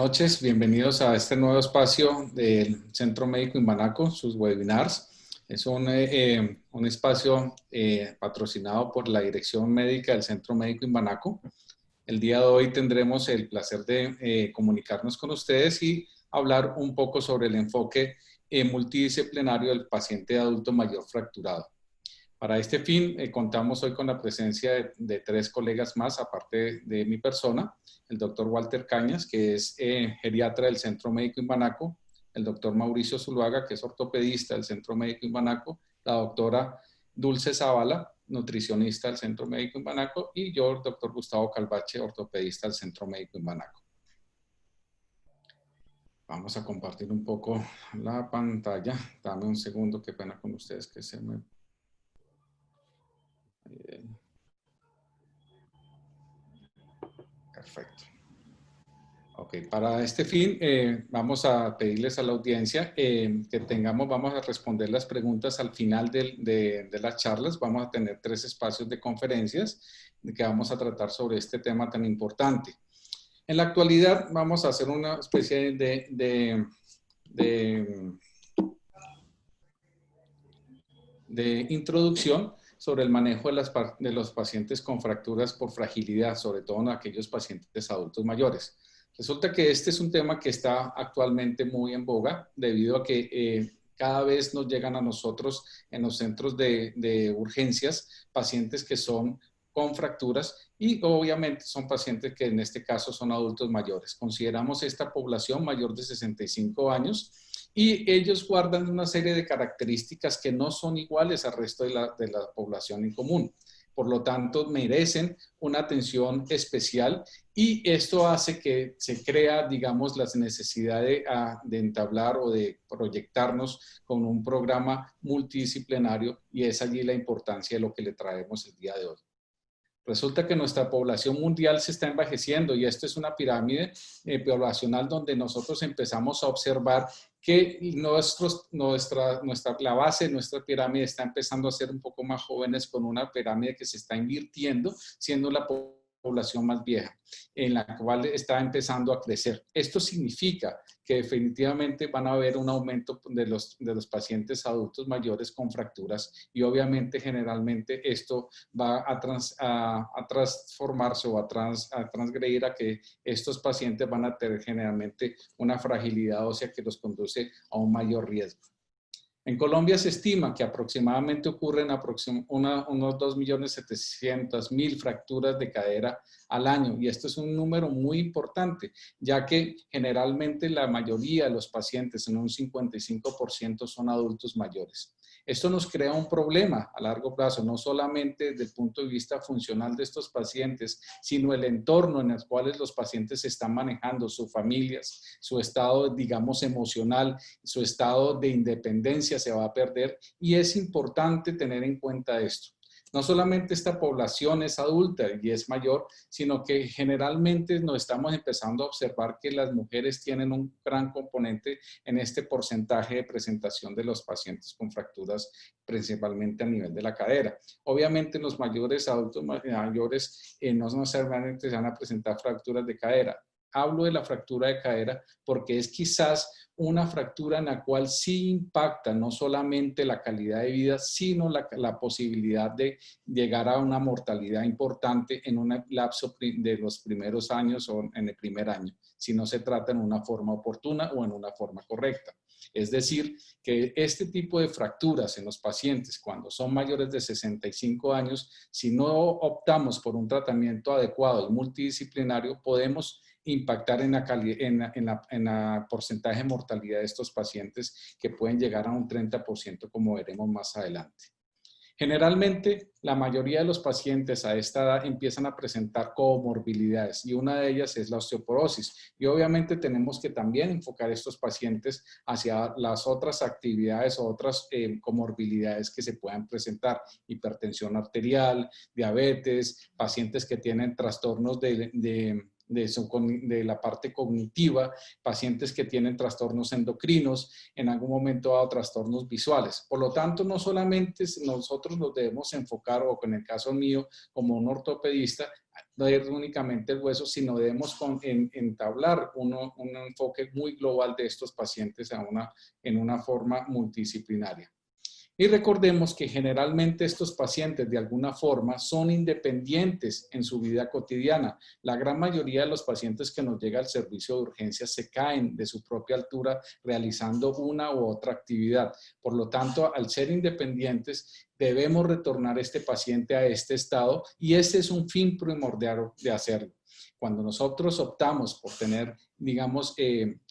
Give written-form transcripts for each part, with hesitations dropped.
noches, bienvenidos a este nuevo espacio del Centro Médico Imbanaco, sus webinars. Es un espacio patrocinado por la Dirección Médica del Centro Médico Imbanaco. El día de hoy tendremos el placer de comunicarnos con ustedes y hablar un poco sobre el enfoque multidisciplinario del paciente adulto mayor fracturado. Para este fin, contamos hoy con la presencia de tres colegas más, aparte de mi persona, el doctor Walter Cañas, que es geriatra del Centro Médico Imbanaco, el doctor Mauricio Zuluaga, que es ortopedista del Centro Médico Imbanaco, la doctora Dulce Zavala, nutricionista del Centro Médico Imbanaco, y yo, el doctor Gustavo Calvache, ortopedista del Centro Médico Imbanaco. Vamos a compartir un poco la pantalla. Dame un segundo, qué pena con ustedes que se me... Perfecto. Ok, para este fin vamos a pedirles a la audiencia vamos a responder las preguntas al final de las charlas. Vamos a tener 3 espacios de conferencias que vamos a tratar sobre este tema tan importante. En la actualidad vamos a hacer una especie de introducción sobre el manejo de los pacientes con fracturas por fragilidad, sobre todo en aquellos pacientes adultos mayores. Resulta que este es un tema que está actualmente muy en boga debido a que cada vez nos llegan a nosotros en los centros de urgencias pacientes que son con fracturas y obviamente son pacientes que en este caso son adultos mayores. Consideramos esta población mayor de 65 años y ellos guardan una serie de características que no son iguales al resto de la población en común. Por lo tanto, merecen una atención especial y esto hace que se crea, digamos, la necesidad de entablar o de proyectarnos con un programa multidisciplinario y es allí la importancia de lo que le traemos el día de hoy. Resulta que nuestra población mundial se está envejeciendo y esto es una pirámide poblacional donde nosotros empezamos a observar que la base de nuestra pirámide está empezando a ser un poco más jóvenes con una pirámide que se está invirtiendo, siendo la población más vieja, en la cual está empezando a crecer. Esto significa que definitivamente van a haber un aumento de los pacientes adultos mayores con fracturas y obviamente generalmente esto va a transformarse o a transgredir a que estos pacientes van a tener generalmente una fragilidad ósea que los conduce a un mayor riesgo. En Colombia se estima que aproximadamente ocurren unos 2.700.000 fracturas de cadera al año y esto es un número muy importante, ya que generalmente la mayoría de los pacientes, en un 55%, son adultos mayores. Esto nos crea un problema a largo plazo, no solamente desde el punto de vista funcional de estos pacientes, sino el entorno en el cual los pacientes se están manejando, sus familias, su estado, digamos, emocional, su estado de independencia se va a perder y es importante tener en cuenta esto. No solamente esta población es adulta y es mayor, sino que generalmente nos estamos empezando a observar que las mujeres tienen un gran componente en este porcentaje de presentación de los pacientes con fracturas, principalmente a nivel de la cadera. Obviamente los mayores adultos mayores no necesariamente se van a presentar fracturas de cadera. Hablo de la fractura de cadera porque es quizás una fractura en la cual sí impacta no solamente la calidad de vida, sino la posibilidad de llegar a una mortalidad importante en un lapso de los primeros años o en el primer año, si no se trata en una forma oportuna o en una forma correcta. Es decir, que este tipo de fracturas en los pacientes cuando son mayores de 65 años, si no optamos por un tratamiento adecuado y multidisciplinario, podemos impactar en la porcentaje de mortalidad de estos pacientes que pueden llegar a un 30% como veremos más adelante. Generalmente, la mayoría de los pacientes a esta edad empiezan a presentar comorbilidades y una de ellas es la osteoporosis. Y obviamente tenemos que también enfocar a estos pacientes hacia las otras actividades o otras comorbilidades que se puedan presentar. Hipertensión arterial, diabetes, pacientes que tienen trastornos de la parte cognitiva, pacientes que tienen trastornos endocrinos, en algún momento dado trastornos visuales. Por lo tanto, no solamente nosotros nos debemos enfocar, o en el caso mío, como un ortopedista, no es únicamente el hueso, sino debemos entablar un enfoque muy global de estos pacientes en una forma multidisciplinaria. Y recordemos que generalmente estos pacientes de alguna forma son independientes en su vida cotidiana. La gran mayoría de los pacientes que nos llega al servicio de urgencias se caen de su propia altura realizando una u otra actividad. Por lo tanto, al ser independientes, debemos retornar a este paciente a este estado y ese es un fin primordial de hacerlo. Cuando nosotros optamos por tener, digamos,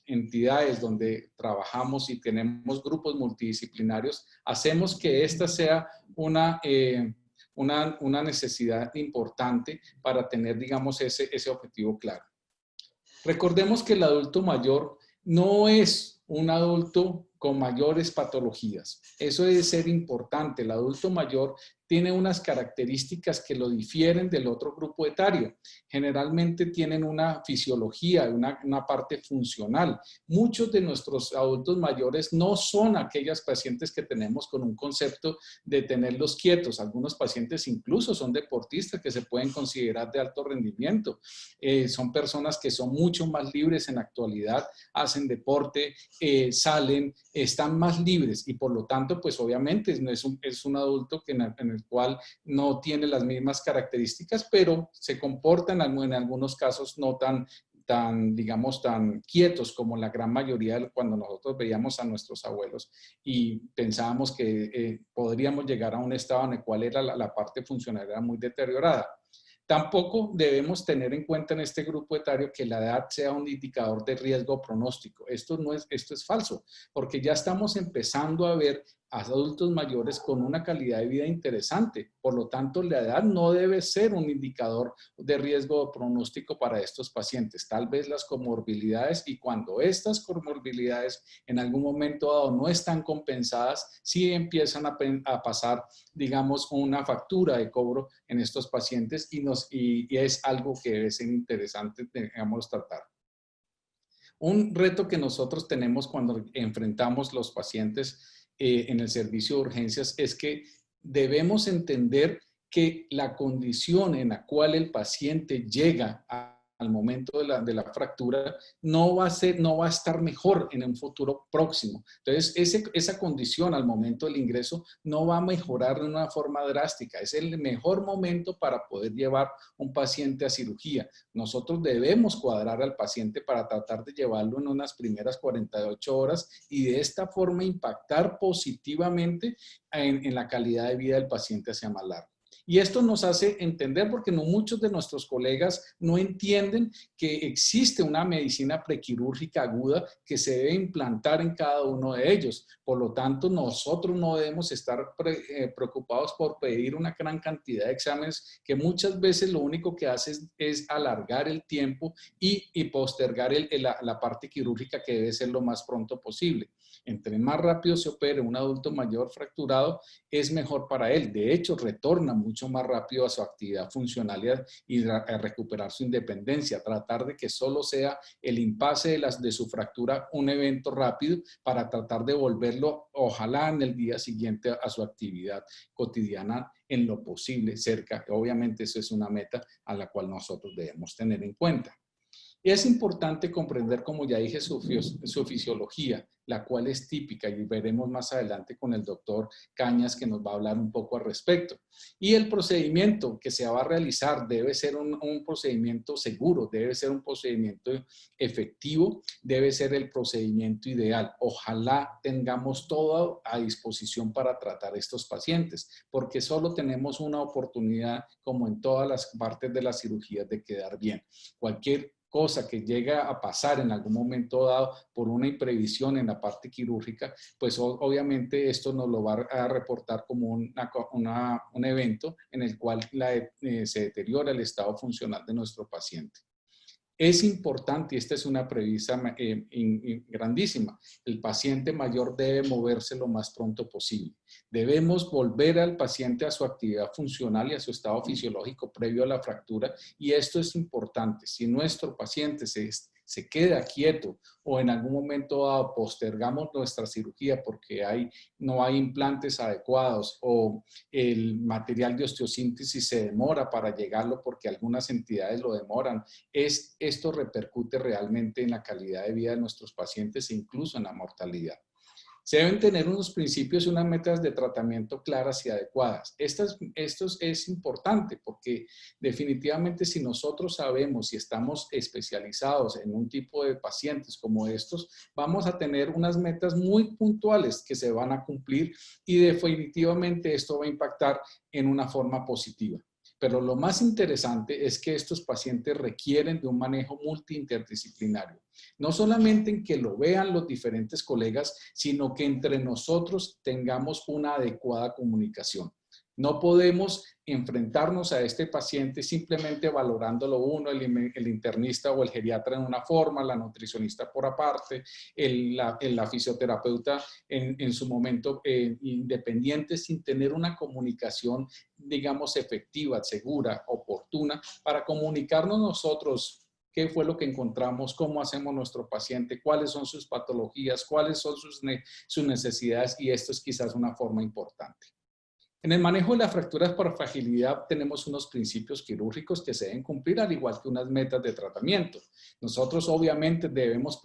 entidades donde trabajamos y tenemos grupos multidisciplinarios, hacemos que esta sea una necesidad importante para tener, digamos, ese objetivo claro. Recordemos que el adulto mayor no es un adulto con mayores patologías. Eso debe ser importante. El adulto mayor tiene unas características que lo difieren del otro grupo etario. Generalmente tienen una fisiología, una parte funcional. Muchos de nuestros adultos mayores no son aquellas pacientes que tenemos con un concepto de tenerlos quietos. Algunos pacientes incluso son deportistas que se pueden considerar de alto rendimiento. Son personas que son mucho más libres en la actualidad, hacen deporte, salen, están más libres y por lo tanto, pues obviamente es un adulto que en el cual no tiene las mismas características, pero se comportan en algunos casos no digamos, tan quietos como la gran mayoría de cuando nosotros veíamos a nuestros abuelos y pensábamos que podríamos llegar a un estado en el cual era la parte funcional era muy deteriorada. Tampoco debemos tener en cuenta en este grupo etario que la edad sea un indicador de riesgo o pronóstico. Esto es falso, porque ya estamos empezando a ver a adultos mayores con una calidad de vida interesante. Por lo tanto, la edad no debe ser un indicador de riesgo o pronóstico para estos pacientes. Tal vez las comorbilidades, y cuando estas comorbilidades en algún momento dado no están compensadas, sí empiezan a pasar, digamos, una factura de cobro en estos pacientes y es algo que debe ser interesante, digamos, tratar. Un reto que nosotros tenemos cuando enfrentamos los pacientes en el servicio de urgencias es que debemos entender que la condición en la cual el paciente llega al momento de la fractura no va a estar mejor en un futuro próximo. Entonces, esa condición al momento del ingreso no va a mejorar de una forma drástica. Es el mejor momento para poder llevar un paciente a cirugía. Nosotros debemos cuadrar al paciente para tratar de llevarlo en unas primeras 48 horas y de esta forma impactar positivamente en la calidad de vida del paciente hacia más largo. Y esto nos hace entender, porque no muchos de nuestros colegas no entienden que existe una medicina prequirúrgica aguda que se debe implantar en cada uno de ellos. Por lo tanto, nosotros no debemos estar preocupados por pedir una gran cantidad de exámenes que muchas veces lo único que hace es alargar el tiempo y postergar la parte quirúrgica que debe ser lo más pronto posible. Entre más rápido se opere un adulto mayor fracturado, es mejor para él. De hecho, retorna mucho más rápido a su actividad funcional y a recuperar su independencia. Tratar de que solo sea el impasse de su fractura un evento rápido para tratar de volverlo, ojalá en el día siguiente, a su actividad cotidiana en lo posible cerca. Obviamente eso es una meta a la cual nosotros debemos tener en cuenta. Es importante comprender, como ya dije, su fisiología, la cual es típica y veremos más adelante con el doctor Cañas que nos va a hablar un poco al respecto. Y el procedimiento que se va a realizar debe ser un procedimiento seguro, debe ser un procedimiento efectivo, debe ser el procedimiento ideal. Ojalá tengamos todo a disposición para tratar estos pacientes, porque solo tenemos una oportunidad, como en todas las partes de las cirugías, de quedar bien. Cualquier cosa que llega a pasar en algún momento dado por una imprevisión en la parte quirúrgica, pues obviamente esto nos lo va a reportar como un evento en el cual se deteriora el estado funcional de nuestro paciente. Es importante, y esta es una premisa grandísima, el paciente mayor debe moverse lo más pronto posible. Debemos volver al paciente a su actividad funcional y a su estado fisiológico previo a la fractura, y esto es importante. Si nuestro paciente se queda quieto o en algún momento dado postergamos nuestra cirugía porque no hay implantes adecuados o el material de osteosíntesis se demora para llegarlo porque algunas entidades lo demoran, esto repercute realmente en la calidad de vida de nuestros pacientes e incluso en la mortalidad. Se deben tener unos principios y unas metas de tratamiento claras y adecuadas. Esto es importante porque definitivamente si nosotros sabemos y estamos especializados en un tipo de pacientes como estos, vamos a tener unas metas muy puntuales que se van a cumplir y definitivamente esto va a impactar en una forma positiva. Pero lo más interesante es que estos pacientes requieren de un manejo multiinterdisciplinario. No solamente en que lo vean los diferentes colegas, sino que entre nosotros tengamos una adecuada comunicación. No podemos enfrentarnos a este paciente simplemente valorándolo uno, el internista o el geriatra en una forma, la nutricionista por aparte, la fisioterapeuta en su momento independiente, sin tener una comunicación, digamos, efectiva, segura, oportuna, para comunicarnos nosotros qué fue lo que encontramos, cómo hacemos nuestro paciente, cuáles son sus patologías, cuáles son sus necesidades, y esto es quizás una forma importante. En el manejo de las fracturas por fragilidad tenemos unos principios quirúrgicos que se deben cumplir, al igual que unas metas de tratamiento. Nosotros obviamente debemos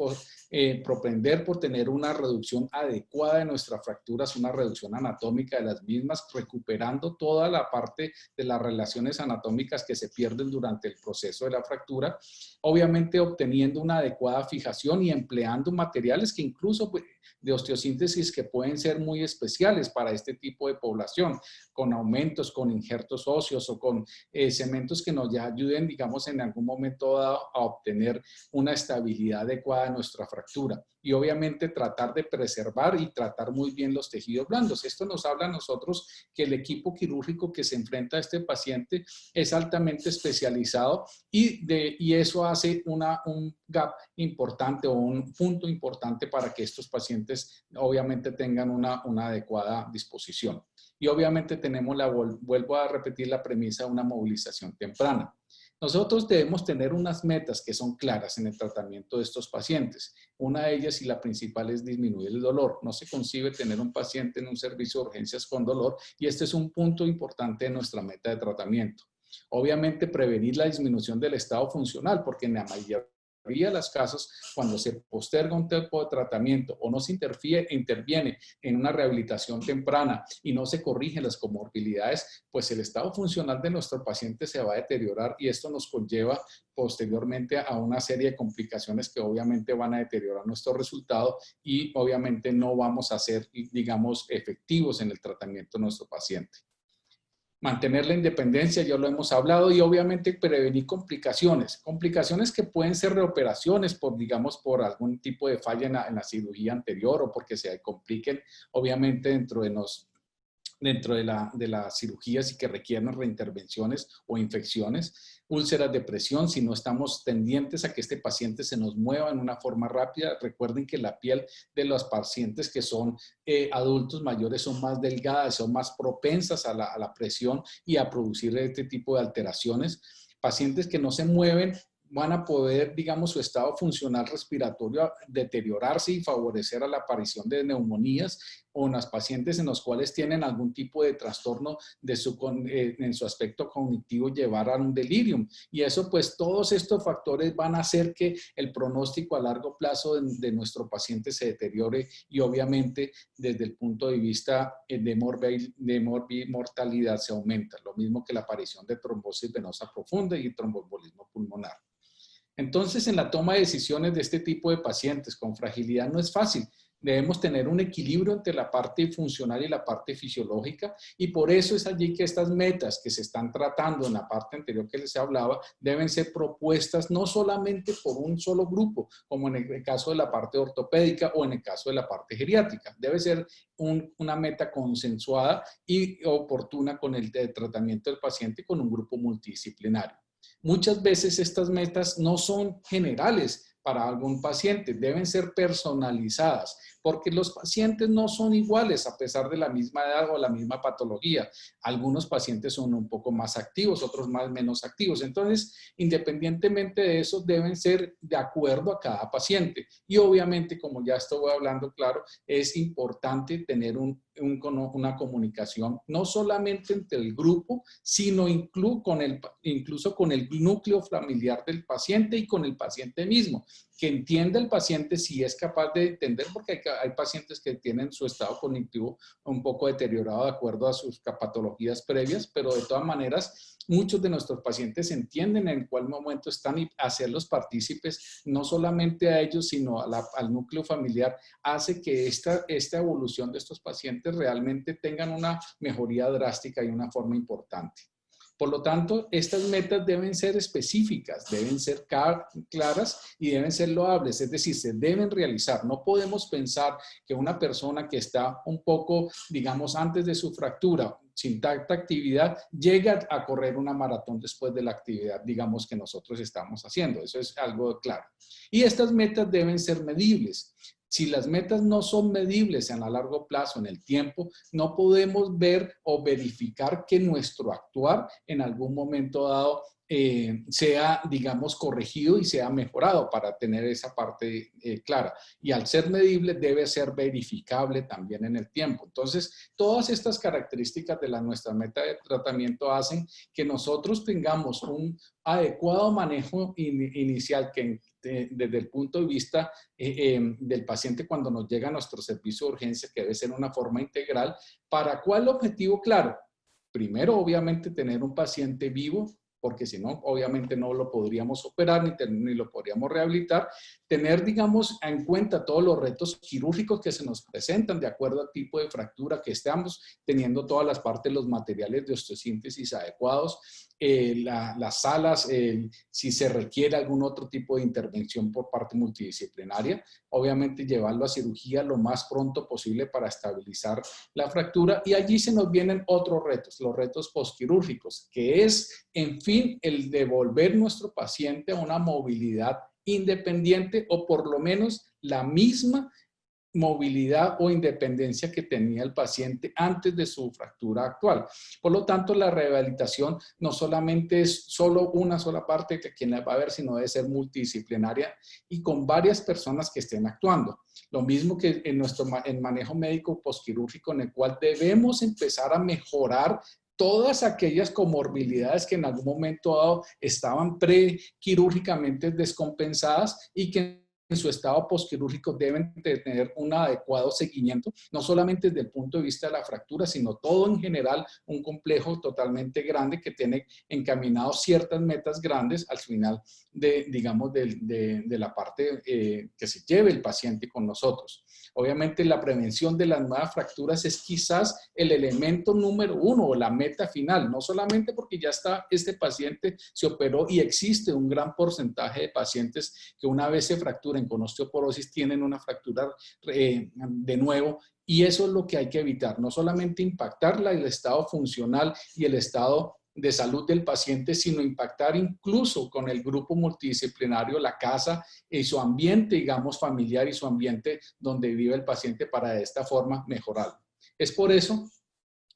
propender por tener una reducción adecuada de nuestras fracturas, una reducción anatómica de las mismas, recuperando toda la parte de las relaciones anatómicas que se pierden durante el proceso de la fractura, obviamente obteniendo una adecuada fijación y empleando materiales que incluso de osteosíntesis que pueden ser muy especiales para este tipo de población, con aumentos, con injertos óseos o con cementos que nos ya ayuden, digamos, en algún momento dado a obtener una estabilidad adecuada de nuestra fractura. Y obviamente tratar de preservar y tratar muy bien los tejidos blandos. Esto nos habla a nosotros que el equipo quirúrgico que se enfrenta a este paciente es altamente especializado y eso hace un gap importante o un punto importante para que estos pacientes obviamente tengan una adecuada disposición. Y obviamente tenemos vuelvo a repetir la premisa de una movilización temprana. Nosotros debemos tener unas metas que son claras en el tratamiento de estos pacientes. Una de ellas y la principal es disminuir el dolor. No se concibe tener un paciente en un servicio de urgencias con dolor y este es un punto importante de nuestra meta de tratamiento. Obviamente prevenir la disminución del estado funcional, porque en la mayoría de los casos, cuando se posterga un tipo de tratamiento o no se interviene en una rehabilitación temprana y no se corrigen las comorbilidades, pues el estado funcional de nuestro paciente se va a deteriorar y esto nos conlleva posteriormente a una serie de complicaciones que obviamente van a deteriorar nuestro resultado y obviamente no vamos a ser, digamos, efectivos en el tratamiento de nuestro paciente. Mantener la independencia, ya lo hemos hablado, y obviamente prevenir complicaciones. Complicaciones que pueden ser reoperaciones por, digamos, por algún tipo de falla en la cirugía anterior o porque se compliquen, obviamente, dentro de las cirugías y que requieren reintervenciones o infecciones, úlceras de presión, si no estamos tendientes a que este paciente se nos mueva en una forma rápida. Recuerden que la piel de los pacientes que son adultos mayores son más delgadas, son más propensas a la presión y a producir este tipo de alteraciones. Pacientes que no se mueven van a poder, digamos, su estado funcional respiratorio deteriorarse y favorecer a la aparición de neumonías o en los pacientes en los cuales tienen algún tipo de trastorno en su aspecto cognitivo llevar a un delirium. Y eso, pues, todos estos factores van a hacer que el pronóstico a largo plazo de nuestro paciente se deteriore y obviamente desde el punto de vista de mortalidad se aumenta. Lo mismo que la aparición de trombosis venosa profunda y tromboembolismo pulmonar. Entonces, en la toma de decisiones de este tipo de pacientes con fragilidad no es fácil. Debemos tener un equilibrio entre la parte funcional y la parte fisiológica y por eso es allí que estas metas que se están tratando en la parte anterior que les hablaba deben ser propuestas no solamente por un solo grupo, como en el caso de la parte ortopédica o en el caso de la parte geriátrica. Debe ser una meta consensuada y oportuna con el tratamiento del paciente con un grupo multidisciplinario. Muchas veces estas metas no son generales para algún paciente, deben ser personalizadas, porque los pacientes no son iguales a pesar de la misma edad o la misma patología. Algunos pacientes son un poco más activos, otros más menos activos. Entonces, independientemente de eso, deben ser de acuerdo a cada paciente. Y obviamente, como ya estoy hablando claro, es importante tener una comunicación no solamente entre el grupo, sino incluso con el núcleo familiar del paciente y con el paciente mismo, que entienda el paciente si es capaz de entender, porque hay pacientes que tienen su estado cognitivo un poco deteriorado de acuerdo a sus patologías previas, pero de todas maneras muchos de nuestros pacientes entienden en cuál momento están, y hacerlos partícipes no solamente a ellos, sino al núcleo familiar, hace que esta evolución de estos pacientes realmente tengan una mejoría drástica y una forma importante. Por lo tanto, estas metas deben ser específicas, deben ser claras y deben ser loables, es decir, se deben realizar. No podemos pensar que una persona que está un poco, digamos, antes de su fractura, sin tanta actividad, llega a correr una maratón después de la actividad, digamos, que nosotros estamos haciendo. Eso es algo claro. Y estas metas deben ser medibles. Si las metas no son medibles a largo plazo, en el tiempo, no podemos ver o verificar que nuestro actuar en algún momento dado sea, digamos, corregido y sea mejorado para tener esa parte clara. Y al ser medible, debe ser verificable también en el tiempo. Entonces, todas estas características de nuestra meta de tratamiento hacen que nosotros tengamos un adecuado manejo inicial que desde el punto de vista del paciente cuando nos llega a nuestro servicio de urgencia, que debe ser una forma integral. ¿Para cuál objetivo? Claro, primero obviamente tener un paciente vivo, porque si no, obviamente no lo podríamos operar ni lo podríamos rehabilitar. Tener, digamos, en cuenta todos los retos quirúrgicos que se nos presentan de acuerdo al tipo de fractura que estamos, teniendo todas las partes, los materiales de osteosíntesis adecuados, las salas, si se requiere algún otro tipo de intervención por parte multidisciplinaria, obviamente llevarlo a cirugía lo más pronto posible para estabilizar la fractura. Y allí se nos vienen otros retos, los retos postquirúrgicos, que es, en fin, el devolver nuestro paciente a una movilidad independiente o por lo menos la misma movilidad o independencia que tenía el paciente antes de su fractura actual. Por lo tanto, la rehabilitación no solamente es solo una sola parte que quien la va a ver, sino debe ser multidisciplinaria y con varias personas que estén actuando. Lo mismo que en manejo médico postquirúrgico, en el cual debemos empezar a mejorar todas aquellas comorbilidades que en algún momento dado estaban prequirúrgicamente descompensadas y que en su estado postquirúrgico deben tener un adecuado seguimiento, no solamente desde el punto de vista de la fractura, sino todo en general, un complejo totalmente grande que tiene encaminado ciertas metas grandes al final digamos, de la parte que se lleve el paciente con nosotros. Obviamente la prevención de las nuevas fracturas es quizás el elemento número uno o la meta final, no solamente porque ya está este paciente, se operó y existe un gran porcentaje de pacientes que una vez se fracturan con osteoporosis tienen una fractura de nuevo, y eso es lo que hay que evitar, no solamente impactar el estado funcional y el estado de salud del paciente, sino impactar incluso con el grupo multidisciplinario, la casa y su ambiente, digamos, familiar y su ambiente donde vive el paciente para de esta forma mejorarlo. Es por eso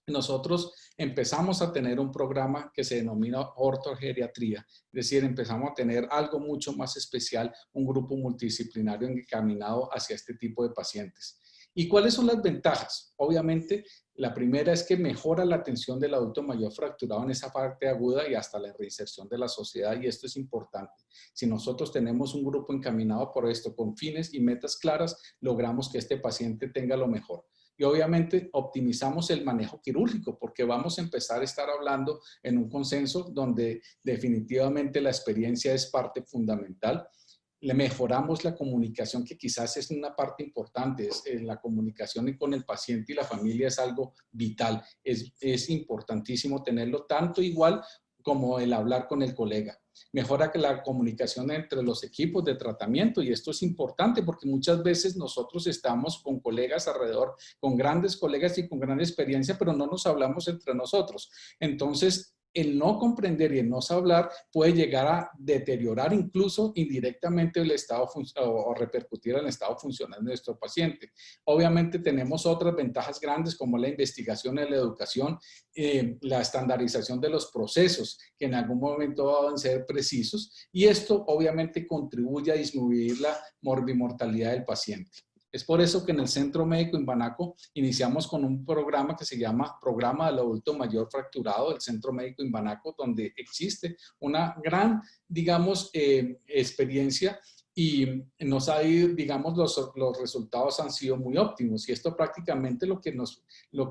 nosotros empezamos a tener un programa que se denomina ortogeriatría, es decir, empezamos a tener algo mucho más especial, un grupo multidisciplinario encaminado hacia este tipo de pacientes. ¿Y cuáles son las ventajas? Obviamente, la primera es que mejora la atención del adulto mayor fracturado en esa parte aguda y hasta la reinserción de la sociedad, y esto es importante. Si nosotros tenemos un grupo encaminado por esto, con fines y metas claras, logramos que este paciente tenga lo mejor. Y obviamente optimizamos el manejo quirúrgico, porque vamos a empezar a estar hablando en un consenso donde definitivamente la experiencia es parte fundamental. Le mejoramos la comunicación, que quizás es una parte importante, la comunicación con el paciente y la familia es algo vital, es importantísimo tenerlo tanto igual como el hablar con el colega. Mejora la comunicación entre los equipos de tratamiento, y esto es importante porque muchas veces nosotros estamos con colegas alrededor, con grandes colegas y con gran experiencia, pero no nos hablamos entre nosotros. Entonces, el no comprender y el no saber puede llegar a deteriorar incluso indirectamente el estado o repercutir en el estado funcional de nuestro paciente. Obviamente tenemos otras ventajas grandes como la investigación y la educación, la estandarización de los procesos que en algún momento van a ser precisos, y esto obviamente contribuye a disminuir la morbimortalidad del paciente. Es por eso que en el Centro Médico Imbanaco iniciamos con un programa que se llama Programa del Adulto Mayor Fracturado del Centro Médico Imbanaco, donde existe una gran, digamos, experiencia, y nos ha ido, digamos, los resultados han sido muy óptimos, y esto prácticamente lo que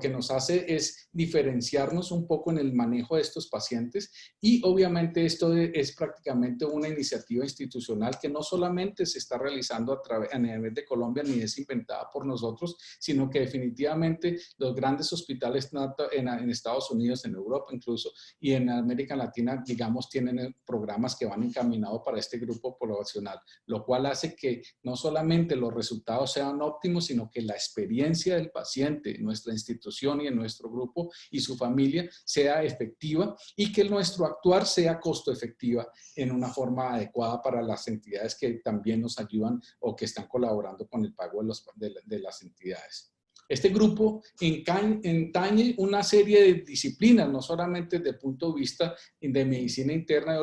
nos hace es diferenciarnos un poco en el manejo de estos pacientes, y obviamente esto es prácticamente una iniciativa institucional que no solamente se está realizando a nivel de Colombia ni es inventada por nosotros, sino que definitivamente los grandes hospitales en Estados Unidos, en Europa incluso, y en América Latina, digamos, tienen programas que van encaminados para este grupo poblacional, lo cual hace que no solamente los resultados sean óptimos, sino que la experiencia del paciente en nuestra institución y en nuestro grupo y su familia sea efectiva, y que nuestro actuar sea costo efectiva en una forma adecuada para las entidades que también nos ayudan o que están colaborando con el pago de las entidades. Este grupo entañe una serie de disciplinas, no solamente desde el punto de vista de medicina interna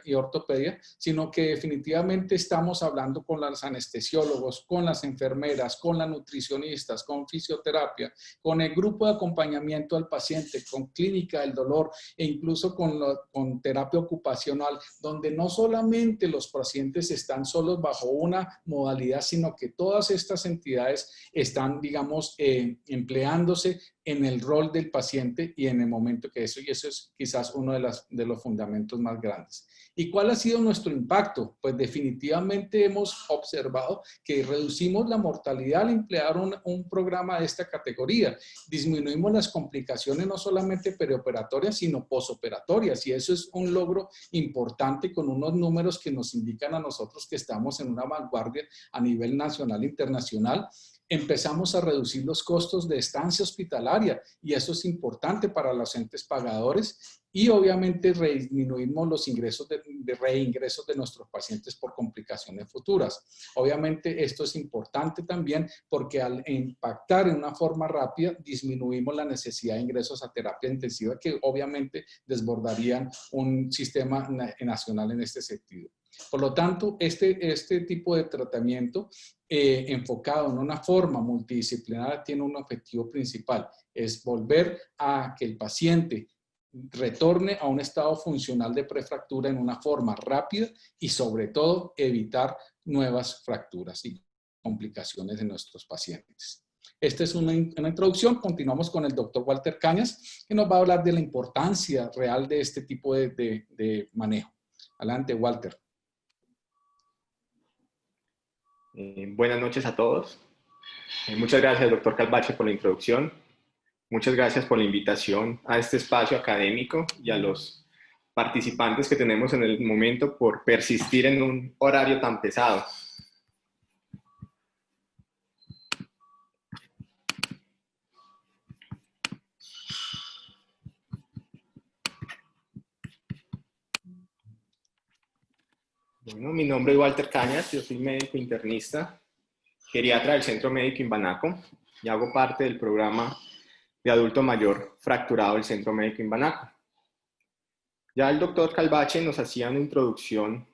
y ortopedia, sino que definitivamente estamos hablando con los anestesiólogos, con las enfermeras, con las nutricionistas, con fisioterapia, con el grupo de acompañamiento al paciente, con clínica del dolor e incluso con terapia ocupacional, donde no solamente los pacientes están solos bajo una modalidad, sino que todas estas entidades están, digamos, empleándose en el rol del paciente y en el momento que y eso es quizás uno de los fundamentos más grandes. ¿Y cuál ha sido nuestro impacto? Pues definitivamente hemos observado que reducimos la mortalidad al emplear un programa de esta categoría. Disminuimos las complicaciones no solamente perioperatorias, sino posoperatorias, y eso es un logro importante con unos números que nos indican a nosotros que estamos en una vanguardia a nivel nacional e internacional. Empezamos a reducir los costos de estancia hospitalaria, y eso es importante para los entes pagadores, y obviamente disminuimos los ingresos de reingresos de nuestros pacientes por complicaciones futuras. Obviamente esto es importante también porque al impactar en una forma rápida disminuimos la necesidad de ingresos a terapia intensiva, que obviamente desbordarían un sistema nacional en este sentido. Por lo tanto, este tipo de tratamiento enfocado en una forma multidisciplinaria tiene un objetivo principal, es volver a que el paciente retorne a un estado funcional de prefractura en una forma rápida, y sobre todo evitar nuevas fracturas y complicaciones de nuestros pacientes. Esta es una introducción. Continuamos con el doctor Walter Cañas, que nos va a hablar de la importancia real de este tipo de manejo. Adelante, Walter. Buenas noches a todos. Muchas gracias, doctor Calvache, por la introducción. Muchas gracias por la invitación a este espacio académico y a los participantes que tenemos en el momento por persistir en un horario tan pesado. Bueno, mi nombre es Walter Cañas, yo soy médico internista, geriatra del Centro Médico Imbanaco, y hago parte del programa de adulto mayor fracturado del Centro Médico Imbanaco. Ya el doctor Calvache nos hacía una introducción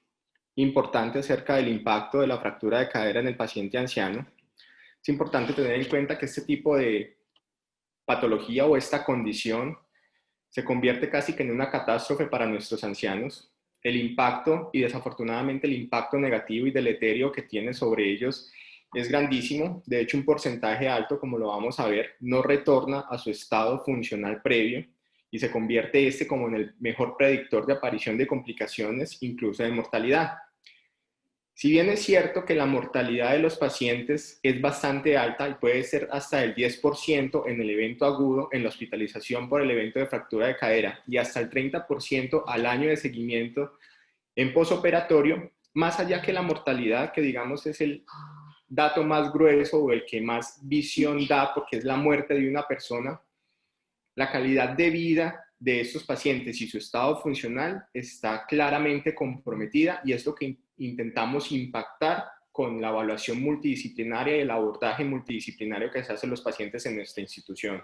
importante acerca del impacto de la fractura de cadera en el paciente anciano. Es importante tener en cuenta que este tipo de patología o esta condición se convierte casi que en una catástrofe para nuestros ancianos. El impacto, y desafortunadamente el impacto negativo y deleterio que tiene sobre ellos es grandísimo. De hecho, un porcentaje alto, como lo vamos a ver, no retorna a su estado funcional previo y se convierte como en el mejor predictor de aparición de complicaciones, incluso de mortalidad. Si bien es cierto que la mortalidad de los pacientes es bastante alta y puede ser hasta el 10% en el evento agudo, en la hospitalización por el evento de fractura de cadera, y hasta el 30% al año de seguimiento en posoperatorio, más allá que la mortalidad, que digamos es el dato más grueso o el que más visión da porque es la muerte de una persona, la calidad de vida de estos pacientes y su estado funcional está claramente comprometida, y es lo que intentamos impactar con la evaluación multidisciplinaria y el abordaje multidisciplinario que se hace en los pacientes en nuestra institución.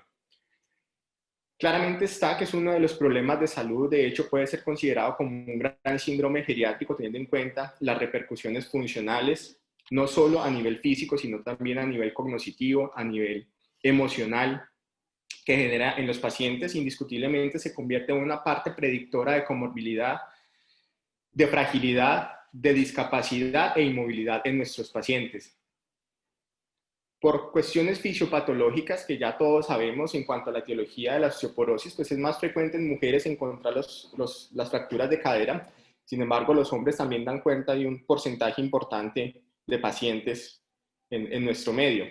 Claramente está que es uno de los problemas de salud. De hecho, puede ser considerado como un gran síndrome geriátrico, teniendo en cuenta las repercusiones funcionales, no solo a nivel físico, sino también a nivel cognitivo, a nivel emocional, que genera en los pacientes. Indiscutiblemente se convierte en una parte predictora de comorbilidad, de fragilidad, de discapacidad e inmovilidad en nuestros pacientes. Por cuestiones fisiopatológicas que ya todos sabemos en cuanto a la etiología de la osteoporosis, pues es más frecuente en mujeres encontrar las fracturas de cadera. Sin embargo, los hombres también dan cuenta de un porcentaje importante de pacientes en nuestro medio.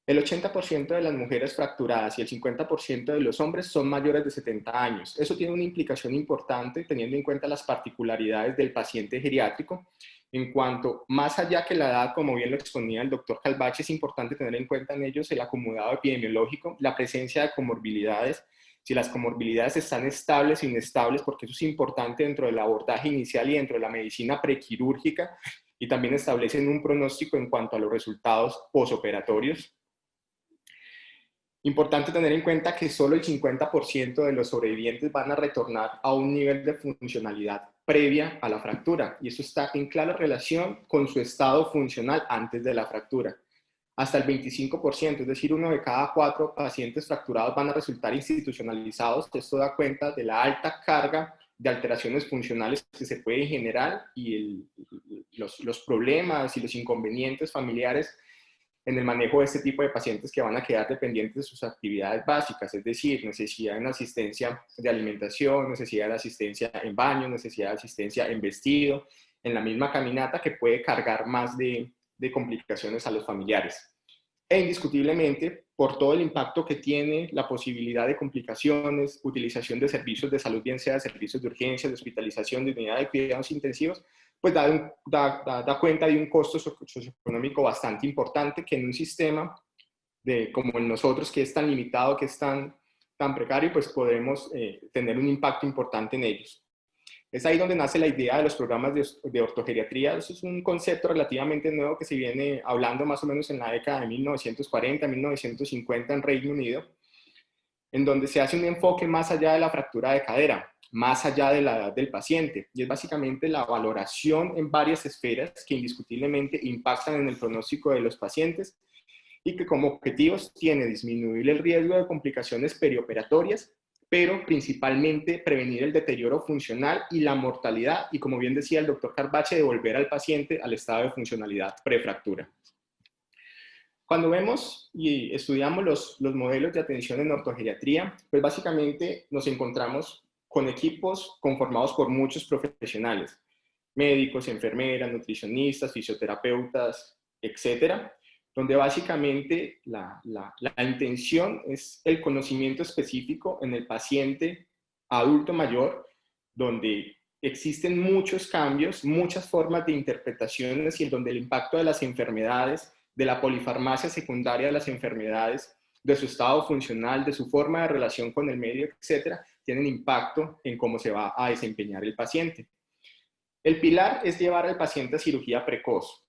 El 80% de las mujeres fracturadas y el 50% de los hombres son mayores de 70 años. Eso tiene una implicación importante teniendo en cuenta las particularidades del paciente geriátrico. En cuanto, más allá que la edad, como bien lo exponía el doctor Calvache, es importante tener en cuenta en ellos el acumulado epidemiológico, la presencia de comorbilidades, si las comorbilidades están estables o inestables, porque eso es importante dentro del abordaje inicial y dentro de la medicina prequirúrgica, y también establecen un pronóstico en cuanto a los resultados posoperatorios. Importante tener en cuenta que solo el 50% de los sobrevivientes van a retornar a un nivel de funcionalidad previa a la fractura, y eso está en clara relación con su estado funcional antes de la fractura. Hasta el 25%, es decir, 1 de cada 4 pacientes fracturados van a resultar institucionalizados. Esto da cuenta de la alta carga de alteraciones funcionales que se pueden generar y los problemas y los inconvenientes familiares en el manejo de este tipo de pacientes que van a quedar dependientes de sus actividades básicas, es decir, necesidad de una asistencia de alimentación, necesidad de asistencia en baño, necesidad de asistencia en vestido, en la misma caminata, que puede cargar más de complicaciones a los familiares. E indiscutiblemente, por todo el impacto que tiene la posibilidad de complicaciones, utilización de servicios de salud, bien sea de servicios de urgencia, de hospitalización, de unidad de cuidados intensivos, pues da cuenta de un costo socioeconómico bastante importante, que en un sistema como el nosotros, que es tan limitado, que es tan precario, pues podemos tener un impacto importante en ellos. Es ahí donde nace la idea de los programas de ortogeriatría. Eso es un concepto relativamente nuevo que se viene hablando más o menos en la década de 1940, 1950 en Reino Unido, en donde se hace un enfoque más allá de la fractura de cadera, más allá de la edad del paciente, y es básicamente la valoración en varias esferas que indiscutiblemente impactan en el pronóstico de los pacientes y que como objetivos tiene disminuir el riesgo de complicaciones perioperatorias, pero principalmente prevenir el deterioro funcional y la mortalidad, y como bien decía el doctor Carbache, devolver al paciente al estado de funcionalidad prefractura. Cuando vemos y estudiamos los modelos de atención en ortogeriatría, pues básicamente nos encontramos con equipos conformados por muchos profesionales, médicos, enfermeras, nutricionistas, fisioterapeutas, etcétera, donde básicamente la intención es el conocimiento específico en el paciente adulto mayor, donde existen muchos cambios, muchas formas de interpretaciones, y en donde el impacto de las enfermedades, de la polifarmacia secundaria de las enfermedades, de su estado funcional, de su forma de relación con el medio, etcétera, tienen impacto en cómo se va a desempeñar el paciente. El pilar es llevar al paciente a cirugía precoz,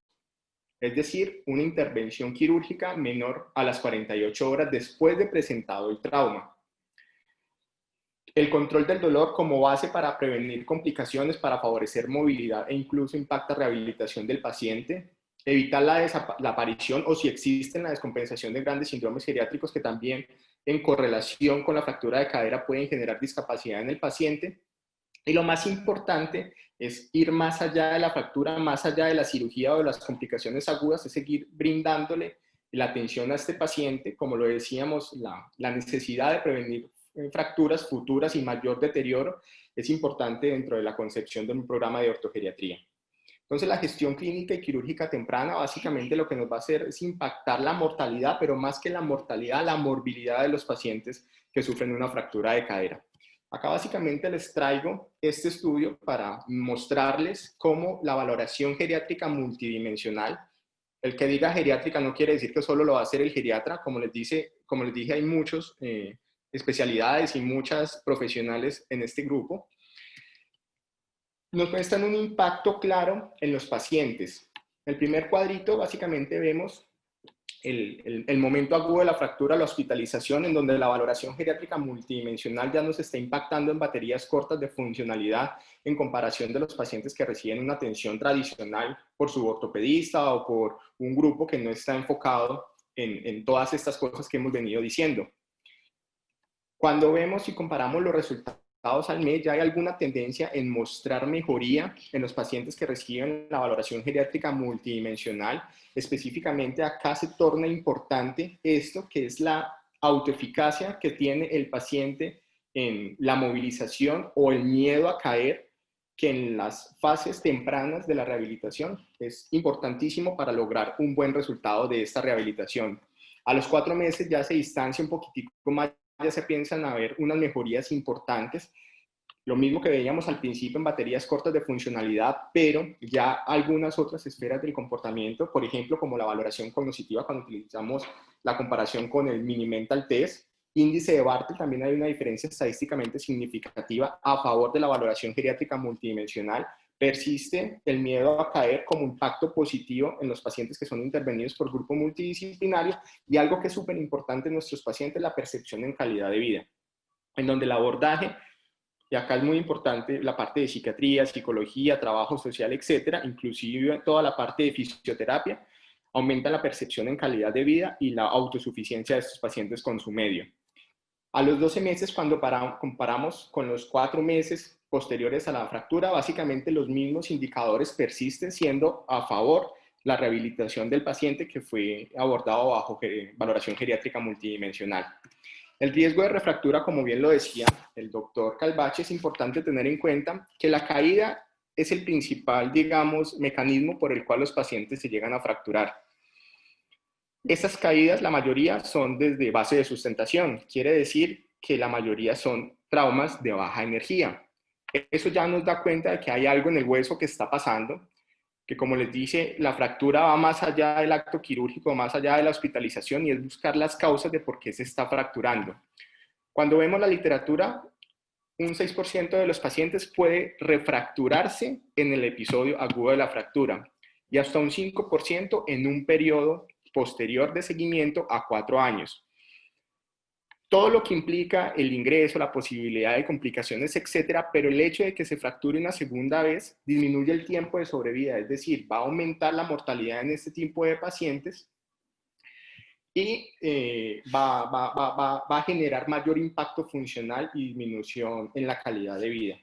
es decir, una intervención quirúrgica menor a las 48 horas después de presentado el trauma. El control del dolor como base para prevenir complicaciones, para favorecer movilidad e incluso impacta rehabilitación del paciente. Evitar la aparición, o si existe, la descompensación de grandes síndromes geriátricos que también en correlación con la fractura de cadera pueden generar discapacidad en el paciente. Y lo más importante es ir más allá de la fractura, más allá de la cirugía o de las complicaciones agudas, es seguir brindándole la atención a este paciente, como lo decíamos, la necesidad de prevenir fracturas futuras y mayor deterioro es importante dentro de la concepción de un programa de ortogeriatría. Entonces, la gestión clínica y quirúrgica temprana básicamente lo que nos va a hacer es impactar la mortalidad, pero más que la mortalidad, la morbilidad de los pacientes que sufren una fractura de cadera. Acá básicamente les traigo este estudio para mostrarles cómo la valoración geriátrica multidimensional, el que diga geriátrica no quiere decir que solo lo va a hacer el geriatra, como les dije, hay muchos especialidades y muchas profesionales en este grupo, nos muestran un impacto claro en los pacientes. En el primer cuadrito básicamente vemos el momento agudo de la fractura, la hospitalización, en donde la valoración geriátrica multidimensional ya nos está impactando en baterías cortas de funcionalidad en comparación de los pacientes que reciben una atención tradicional por su ortopedista o por un grupo que no está enfocado en todas estas cosas que hemos venido diciendo. Cuando vemos y comparamos los resultados al mes, ya hay alguna tendencia en mostrar mejoría en los pacientes que reciben la valoración geriátrica multidimensional. Específicamente acá se torna importante esto, que es la autoeficacia que tiene el paciente en la movilización o el miedo a caer, que en las fases tempranas de la rehabilitación es importantísimo para lograr un buen resultado de esta rehabilitación. A los 4 meses ya se distancia un poquitico más, ya se piensan a ver unas mejorías importantes, lo mismo que veíamos al principio en baterías cortas de funcionalidad, pero ya algunas otras esferas del comportamiento, por ejemplo, como la valoración cognitiva cuando utilizamos la comparación con el Mini Mental Test, índice de Bartle, también hay una diferencia estadísticamente significativa a favor de la valoración geriátrica multidimensional. Persiste el miedo a caer como impacto positivo en los pacientes que son intervenidos por grupo multidisciplinario, y algo que es súper importante en nuestros pacientes, la percepción en calidad de vida, en donde el abordaje, y acá es muy importante la parte de psiquiatría, psicología, trabajo social, etcétera, inclusive toda la parte de fisioterapia, aumenta la percepción en calidad de vida y la autosuficiencia de estos pacientes con su medio. A los 12 meses, cuando comparamos con los 4 meses posteriores a la fractura, básicamente los mismos indicadores persisten, siendo a favor la rehabilitación del paciente que fue abordado bajo valoración geriátrica multidimensional. El riesgo de refractura, como bien lo decía el doctor Calvache, es importante tener en cuenta que la caída es el principal, digamos, mecanismo por el cual los pacientes se llegan a fracturar. Estas caídas, la mayoría son desde base de sustentación, quiere decir que la mayoría son traumas de baja energía. Eso ya nos da cuenta de que hay algo en el hueso que está pasando, que como les dice, la fractura va más allá del acto quirúrgico, más allá de la hospitalización, y es buscar las causas de por qué se está fracturando. Cuando vemos la literatura, un 6% de los pacientes puede refracturarse en el episodio agudo de la fractura y hasta un 5% en un periodo posterior de seguimiento a 4 años. Todo lo que implica el ingreso, la posibilidad de complicaciones, etcétera, pero el hecho de que se fracture una segunda vez disminuye el tiempo de sobrevida, es decir, va a aumentar la mortalidad en este tipo de pacientes y va a generar mayor impacto funcional y disminución en la calidad de vida.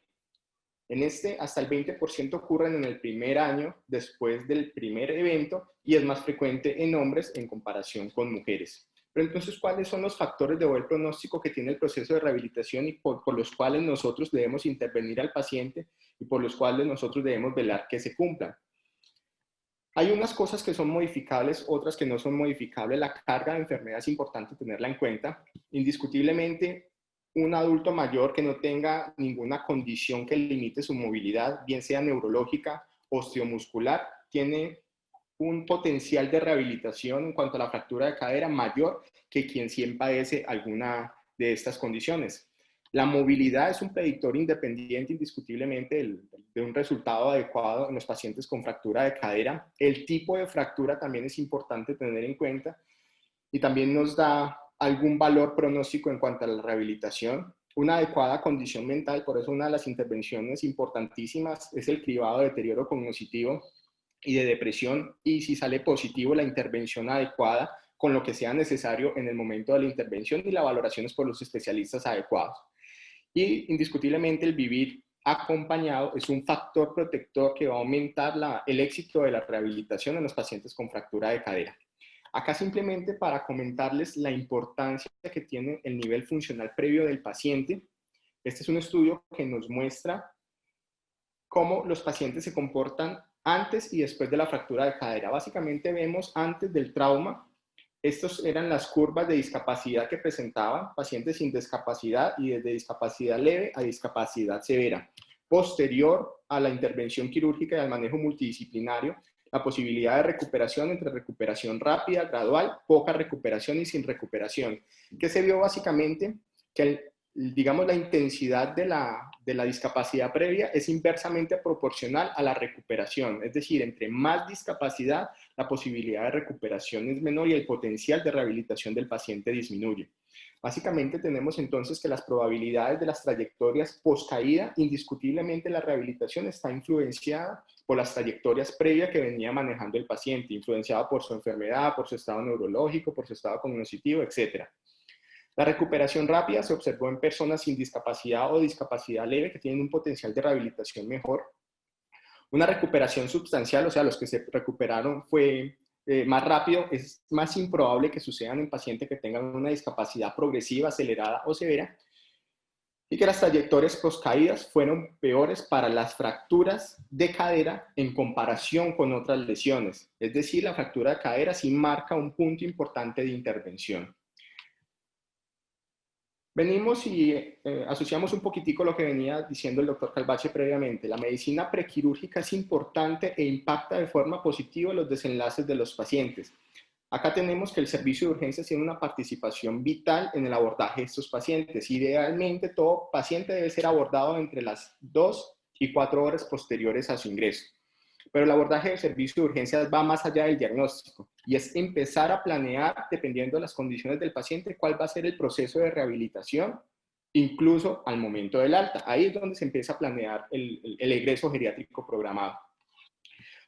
En hasta el 20% ocurren en el primer año después del primer evento y es más frecuente en hombres en comparación con mujeres. Pero entonces, ¿cuáles son los factores de buen pronóstico que tiene el proceso de rehabilitación y por los cuales nosotros debemos intervenir al paciente y por los cuales nosotros debemos velar que se cumplan? Hay unas cosas que son modificables, otras que no son modificables. La carga de enfermedad es importante tenerla en cuenta. Indiscutiblemente, un adulto mayor que no tenga ninguna condición que limite su movilidad, bien sea neurológica, osteomuscular, tiene un potencial de rehabilitación en cuanto a la fractura de cadera mayor que quien siempre padece alguna de estas condiciones. La movilidad es un predictor independiente indiscutiblemente de un resultado adecuado en los pacientes con fractura de cadera. El tipo de fractura también es importante tener en cuenta y también nos da algún valor pronóstico en cuanto a la rehabilitación. Una adecuada condición mental, por eso una de las intervenciones importantísimas es el cribado de deterioro cognitivo y de depresión, y si sale positivo, la intervención adecuada con lo que sea necesario en el momento de la intervención y las valoraciones por los especialistas adecuados. Y indiscutiblemente el vivir acompañado es un factor protector que va a aumentar el éxito de la rehabilitación en los pacientes con fractura de cadera. Acá simplemente para comentarles la importancia que tiene el nivel funcional previo del paciente. Este es un estudio que nos muestra cómo los pacientes se comportan antes y después de la fractura de cadera. Básicamente vemos antes del trauma. Estas eran las curvas de discapacidad que presentaban pacientes sin discapacidad y desde discapacidad leve a discapacidad severa. Posterior a la intervención quirúrgica y al manejo multidisciplinario, la posibilidad de recuperación entre recuperación rápida, gradual, poca recuperación y sin recuperación. ¿Qué se vio básicamente? que digamos, la intensidad de la discapacidad previa es inversamente proporcional a la recuperación. Es decir, entre más discapacidad, la posibilidad de recuperación es menor y el potencial de rehabilitación del paciente disminuye. Básicamente tenemos entonces que las probabilidades de las trayectorias post-caída, indiscutiblemente la rehabilitación está influenciada por las trayectorias previas que venía manejando el paciente, influenciada por su enfermedad, por su estado neurológico, por su estado cognitivo, etc. La recuperación rápida se observó en personas sin discapacidad o discapacidad leve que tienen un potencial de rehabilitación mejor. Una recuperación sustancial, o sea, los que se recuperaron fue más rápido, es más improbable que sucedan en pacientes que tengan una discapacidad progresiva, acelerada o severa, y que las trayectorias postcaídas fueron peores para las fracturas de cadera en comparación con otras lesiones. Es decir, la fractura de cadera sí marca un punto importante de intervención. Venimos y asociamos un poquitico lo que venía diciendo el doctor Calvache previamente. La medicina prequirúrgica es importante e impacta de forma positiva los desenlaces de los pacientes. Acá tenemos que el servicio de urgencias tiene una participación vital en el abordaje de estos pacientes. Idealmente, todo paciente debe ser abordado entre las 2 y 4 horas posteriores a su ingreso. Pero el abordaje del servicio de urgencias va más allá del diagnóstico y es empezar a planear, dependiendo de las condiciones del paciente, cuál va a ser el proceso de rehabilitación, incluso al momento del alta. Ahí es donde se empieza a planear el egreso geriátrico programado.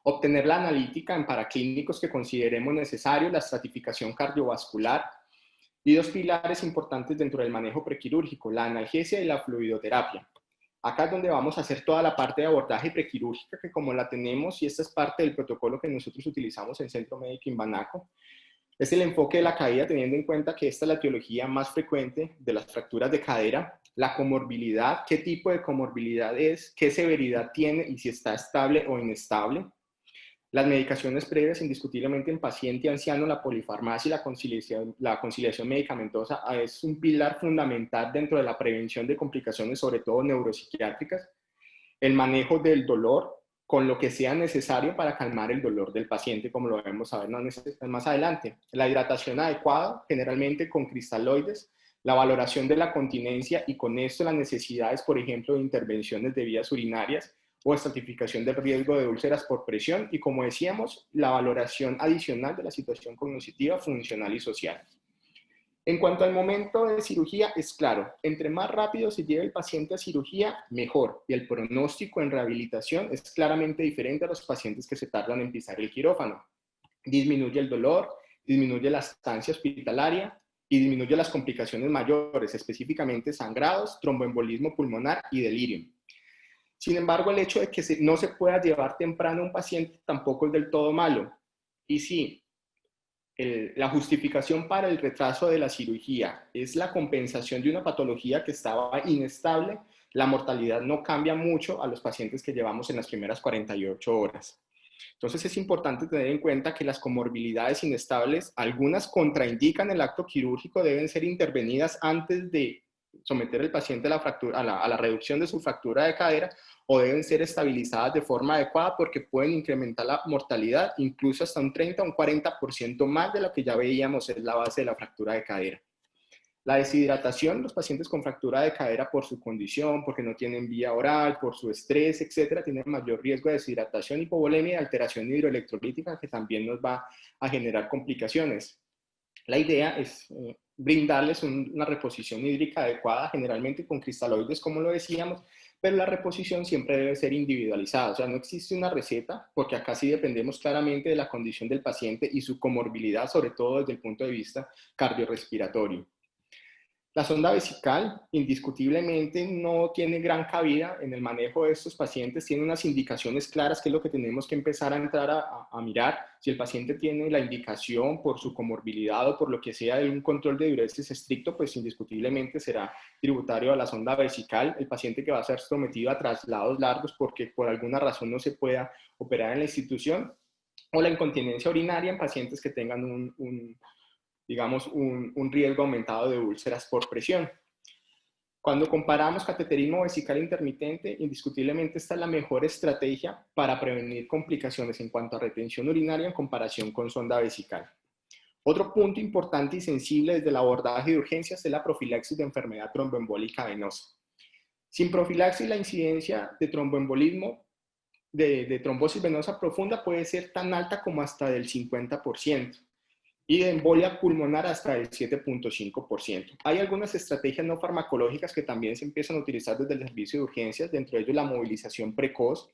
Obtener la analítica en paraclínicos que consideremos necesario, la estratificación cardiovascular y dos pilares importantes dentro del manejo prequirúrgico, la analgesia y la fluidoterapia. Acá es donde vamos a hacer toda la parte de abordaje prequirúrgica, que como la tenemos, y esta es parte del protocolo que nosotros utilizamos en Centro Médico Imbanaco, es el enfoque de la caída, teniendo en cuenta que esta es la etiología más frecuente de las fracturas de cadera, la comorbilidad, qué tipo de comorbilidad es, qué severidad tiene y si está estable o inestable. Las medicaciones previas, indiscutiblemente en paciente anciano, la polifarmacia y la conciliación medicamentosa es un pilar fundamental dentro de la prevención de complicaciones, sobre todo neuropsiquiátricas. El manejo del dolor con lo que sea necesario para calmar el dolor del paciente, como lo vamos a ver más adelante. La hidratación adecuada, generalmente con cristaloides, la valoración de la continencia y con esto las necesidades, por ejemplo, de intervenciones de vías urinarias, o estratificación del riesgo de úlceras por presión y, como decíamos, la valoración adicional de la situación cognitiva, funcional y social. En cuanto al momento de cirugía, es claro, entre más rápido se lleve el paciente a cirugía, mejor, y el pronóstico en rehabilitación es claramente diferente a los pacientes que se tardan en pisar el quirófano. Disminuye el dolor, disminuye la estancia hospitalaria y disminuye las complicaciones mayores, específicamente sangrados, tromboembolismo pulmonar y delirio. Sin embargo, el hecho de que no se pueda llevar temprano a un paciente tampoco es del todo malo. Y sí, la justificación para el retraso de la cirugía es la compensación de una patología que estaba inestable, la mortalidad no cambia mucho a los pacientes que llevamos en las primeras 48 horas. Entonces es importante tener en cuenta que las comorbilidades inestables, algunas contraindican el acto quirúrgico, deben ser intervenidas antes de someter al paciente a la reducción de su fractura de cadera, o deben ser estabilizadas de forma adecuada porque pueden incrementar la mortalidad incluso hasta un 30 o un 40% más de lo que ya veíamos en la base de la fractura de cadera. La deshidratación, los pacientes con fractura de cadera por su condición, porque no tienen vía oral, por su estrés, etcétera, tienen mayor riesgo de deshidratación, hipovolemia y alteración hidroelectrolítica que también nos va a generar complicaciones. La idea es brindarles una reposición hídrica adecuada, generalmente con cristaloides, como lo decíamos, pero la reposición siempre debe ser individualizada, o sea, no existe una receta, porque acá sí dependemos claramente de la condición del paciente y su comorbilidad, sobre todo desde el punto de vista cardiorrespiratorio. La sonda vesical indiscutiblemente no tiene gran cabida en el manejo de estos pacientes, tiene unas indicaciones claras que es lo que tenemos que empezar a entrar a mirar. Si el paciente tiene la indicación por su comorbilidad o por lo que sea de un control de diuresis estricto, pues indiscutiblemente será tributario a la sonda vesical. El paciente que va a ser sometido a traslados largos porque por alguna razón no se pueda operar en la institución, o la incontinencia urinaria en pacientes que tengan digamos, un riesgo aumentado de úlceras por presión. Cuando comparamos cateterismo vesical intermitente, indiscutiblemente esta es la mejor estrategia para prevenir complicaciones en cuanto a retención urinaria en comparación con sonda vesical. Otro punto importante y sensible desde el abordaje de urgencias es la profilaxis de enfermedad tromboembólica venosa. Sin profilaxis, la incidencia de tromboembolismo, de trombosis venosa profunda puede ser tan alta como hasta del 50% y de embolia pulmonar hasta el 7.5%. Hay algunas estrategias no farmacológicas que también se empiezan a utilizar desde el servicio de urgencias, dentro de ellos la movilización precoz.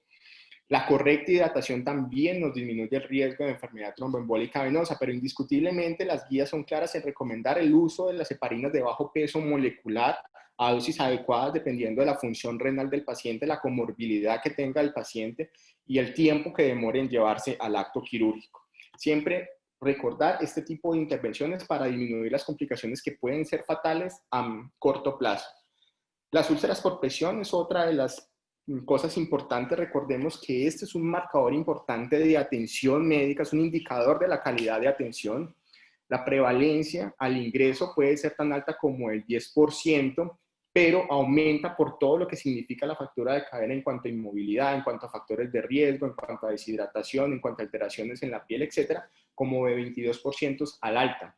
La correcta hidratación también nos disminuye el riesgo de enfermedad tromboembólica venosa, pero indiscutiblemente las guías son claras en recomendar el uso de las heparinas de bajo peso molecular a dosis adecuadas dependiendo de la función renal del paciente, la comorbilidad que tenga el paciente y el tiempo que demore en llevarse al acto quirúrgico. Siempre recordar este tipo de intervenciones para disminuir las complicaciones que pueden ser fatales a corto plazo. Las úlceras por presión es otra de las cosas importantes. Recordemos que este es un marcador importante de atención médica, es un indicador de la calidad de atención. La prevalencia al ingreso puede ser tan alta como el 10%, pero aumenta por todo lo que significa la fractura de cadera en cuanto a inmovilidad, en cuanto a factores de riesgo, en cuanto a deshidratación, en cuanto a alteraciones en la piel, etcétera, como de 22% al alta.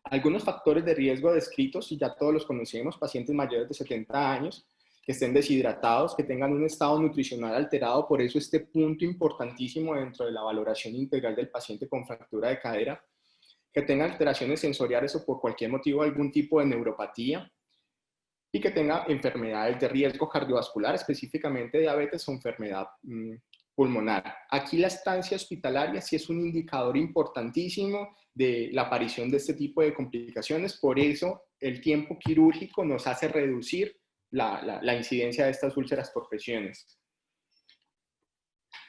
Algunos factores de riesgo descritos, y ya todos los conocemos: pacientes mayores de 70 años, que estén deshidratados, que tengan un estado nutricional alterado, por eso este punto importantísimo dentro de la valoración integral del paciente con fractura de cadera, que tengan alteraciones sensoriales o por cualquier motivo algún tipo de neuropatía, y que tenga enfermedades de riesgo cardiovascular, específicamente diabetes o enfermedad pulmonar. Aquí la estancia hospitalaria sí es un indicador importantísimo de la aparición de este tipo de complicaciones, por eso el tiempo quirúrgico nos hace reducir la incidencia de estas úlceras por presiones.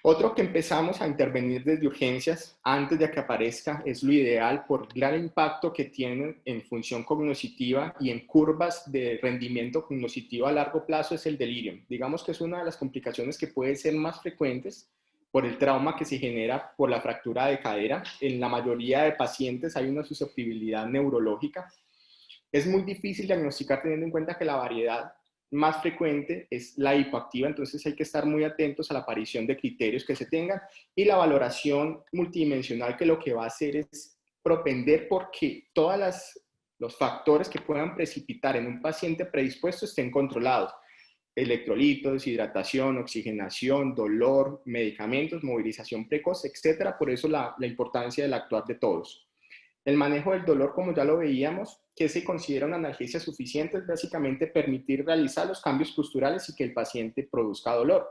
Otro que empezamos a intervenir desde urgencias antes de que aparezca es lo ideal por el gran impacto que tienen en función cognitiva y en curvas de rendimiento cognitivo a largo plazo, es el delirium. Digamos que es una de las complicaciones que pueden ser más frecuentes por el trauma que se genera por la fractura de cadera. En la mayoría de pacientes hay una susceptibilidad neurológica. Es muy difícil diagnosticar teniendo en cuenta que la variedad más frecuente es la hipoactiva, entonces hay que estar muy atentos a la aparición de criterios que se tengan y la valoración multidimensional, que lo que va a hacer es propender porque todos los factores que puedan precipitar en un paciente predispuesto estén controlados: electrolitos, deshidratación, oxigenación, dolor, medicamentos, movilización precoz, etcétera. Por eso la importancia del actuar de todos. El manejo del dolor, como ya lo veíamos, que se considera una analgesia suficiente, es básicamente permitir realizar los cambios posturales y que el paciente produzca dolor.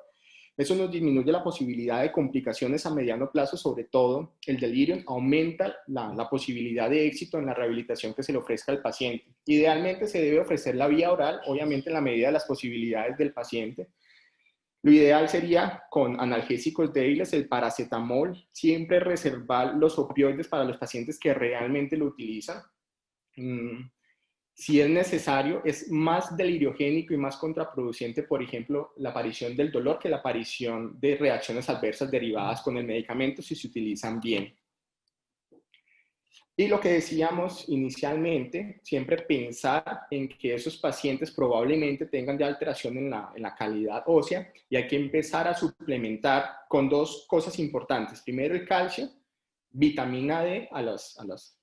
Eso nos disminuye la posibilidad de complicaciones a mediano plazo, sobre todo el delirium, aumenta la posibilidad de éxito en la rehabilitación que se le ofrezca al paciente. Idealmente se debe ofrecer la vía oral, obviamente en la medida de las posibilidades del paciente. Lo ideal sería con analgésicos débiles, el paracetamol, siempre reservar los opioides para los pacientes que realmente lo utilizan. Si es necesario, es más deliriogénico y más contraproducente, por ejemplo, la aparición del dolor que la aparición de reacciones adversas derivadas con el medicamento si se utilizan bien. Y lo que decíamos inicialmente, siempre pensar en que esos pacientes probablemente tengan ya alteración en la calidad ósea y hay que empezar a suplementar con dos cosas importantes. Primero, el calcio, vitamina D a las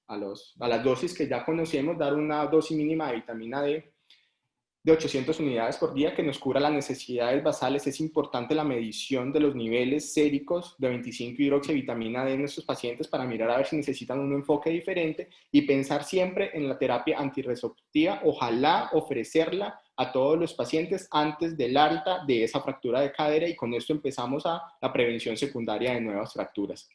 dosis que ya conocemos, dar una dosis mínima de vitamina D de 800 unidades por día que nos cubra las necesidades basales. Es importante la medición de los niveles séricos de 25-hidroxivitamina D en nuestros pacientes para mirar a ver si necesitan un enfoque diferente y pensar siempre en la terapia antirresorptiva, ojalá ofrecerla a todos los pacientes antes del alta de esa fractura de cadera, y con esto empezamos a la prevención secundaria de nuevas fracturas.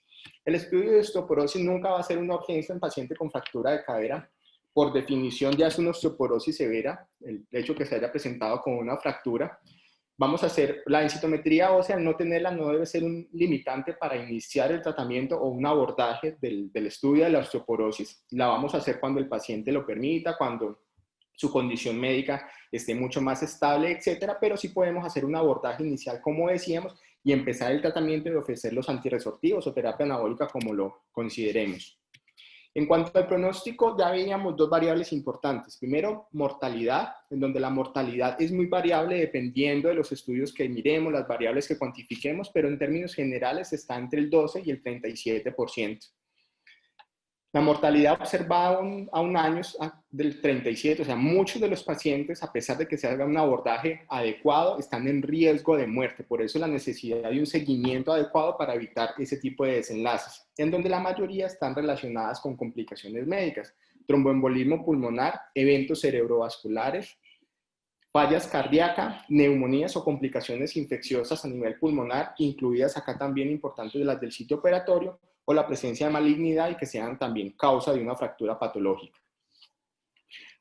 El estudio de osteoporosis nunca va a ser una urgencia en paciente con fractura de cadera. Por definición ya es una osteoporosis severa, el hecho que se haya presentado con una fractura. Vamos a hacer la densitometría ósea, no tenerla no debe ser un limitante para iniciar el tratamiento o un abordaje del estudio de la osteoporosis. La vamos a hacer cuando el paciente lo permita, cuando su condición médica esté mucho más estable, etcétera, pero sí podemos hacer un abordaje inicial, como decíamos, y empezar el tratamiento y ofrecer los antirresortivos o terapia anabólica como lo consideremos. En cuanto al pronóstico, ya veíamos dos variables importantes. Primero, mortalidad, en donde la mortalidad es muy variable dependiendo de los estudios que miremos, las variables que cuantifiquemos, pero en términos generales está entre el 12 y el 37%. La mortalidad observada a un año es del 37, o sea, muchos de los pacientes, a pesar de que se haga un abordaje adecuado, están en riesgo de muerte. Por eso la necesidad de un seguimiento adecuado para evitar ese tipo de desenlaces, en donde la mayoría están relacionadas con complicaciones médicas, tromboembolismo pulmonar, eventos cerebrovasculares, fallas cardíacas, neumonías o complicaciones infecciosas a nivel pulmonar, incluidas acá también importantes de las del sitio operatorio, o la presencia de malignidad y que sean también causa de una fractura patológica.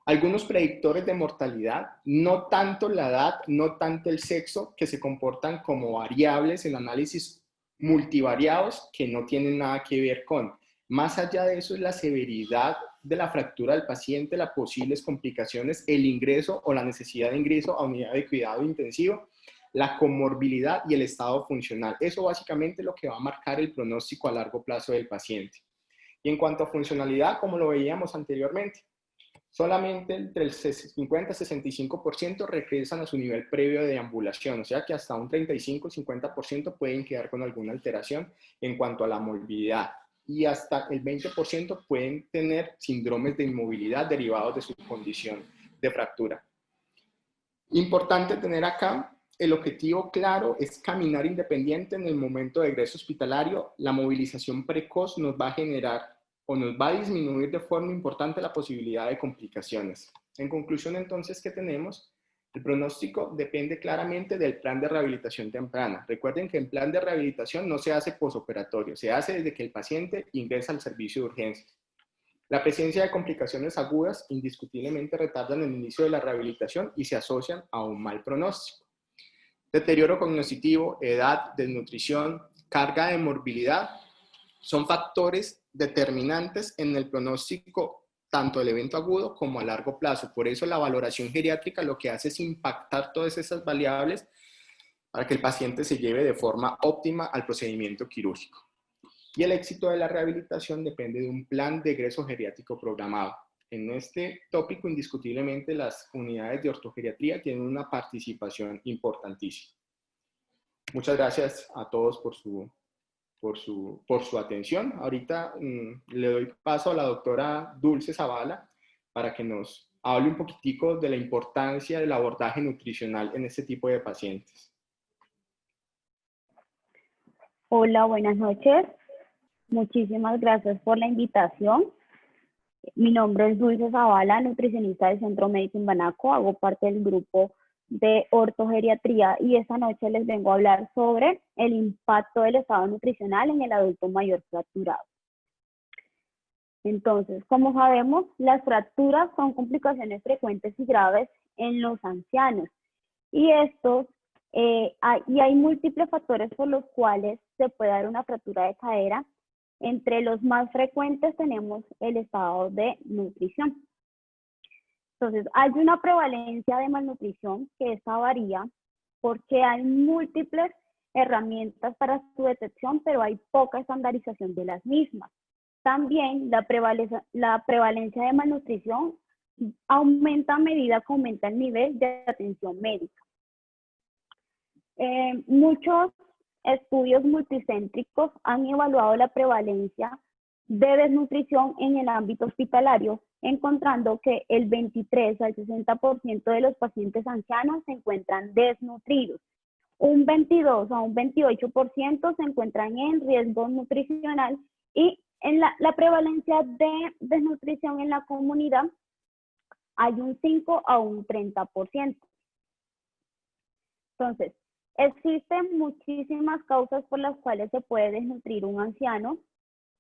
Algunos predictores de mortalidad, no tanto la edad, no tanto el sexo, que se comportan como variables en análisis multivariados que no tienen nada que ver con. Más allá de eso es la severidad de la fractura del paciente, las posibles complicaciones, el ingreso o la necesidad de ingreso a unidad de cuidado intensivo, la comorbilidad y el estado funcional. Eso básicamente es lo que va a marcar el pronóstico a largo plazo del paciente. Y en cuanto a funcionalidad, como lo veíamos anteriormente, solamente entre el 50 y 65% regresan a su nivel previo de deambulación, o sea que hasta un 35-50% pueden quedar con alguna alteración en cuanto a la movilidad y hasta el 20% pueden tener síndromes de inmovilidad derivados de su condición de fractura. Importante tener acá, el objetivo claro es caminar independiente en el momento de egreso hospitalario. La movilización precoz nos va a generar o nos va a disminuir de forma importante la posibilidad de complicaciones. En conclusión, entonces, ¿qué tenemos? El pronóstico depende claramente del plan de rehabilitación temprana. Recuerden que el plan de rehabilitación no se hace posoperatorio, se hace desde que el paciente ingresa al servicio de urgencias. La presencia de complicaciones agudas indiscutiblemente retardan el inicio de la rehabilitación y se asocian a un mal pronóstico. Deterioro cognitivo, edad, desnutrición, carga de morbilidad son factores determinantes en el pronóstico tanto del evento agudo como a largo plazo. Por eso la valoración geriátrica lo que hace es impactar todas esas variables para que el paciente se lleve de forma óptima al procedimiento quirúrgico. Y el éxito de la rehabilitación depende de un plan de egreso geriátrico programado. En este tópico, indiscutiblemente, las unidades de ortogeriatría tienen una participación importantísima. Muchas gracias a todos por su atención. Ahorita le doy paso a la doctora Dulce Zavala para que nos hable un poquitico de la importancia del abordaje nutricional en este tipo de pacientes. Hola, buenas noches. Muchísimas gracias por la invitación. Mi nombre es Dulce Zavala, nutricionista del Centro Médico Imbanaco. Hago parte del grupo de ortogeriatría y esta noche les vengo a hablar sobre el impacto del estado nutricional en el adulto mayor fracturado. Entonces, como sabemos, las fracturas son complicaciones frecuentes y graves en los ancianos y hay múltiples factores por los cuales se puede dar una fractura de cadera. Entre los más frecuentes tenemos el estado de nutrición. Entonces, hay una prevalencia de malnutrición que esta varía porque hay múltiples herramientas para su detección, pero hay poca estandarización de las mismas. También la prevalencia de malnutrición aumenta a medida que aumenta el nivel de atención médica. Muchos estudios multicéntricos han evaluado la prevalencia de desnutrición en el ámbito hospitalario, encontrando que el 23 al 60% de los pacientes ancianos se encuentran desnutridos. Un 22 a un 28% se encuentran en riesgo nutricional y en la prevalencia de desnutrición en la comunidad hay un 5 a un 30%. Entonces, existen muchísimas causas por las cuales se puede desnutrir un anciano.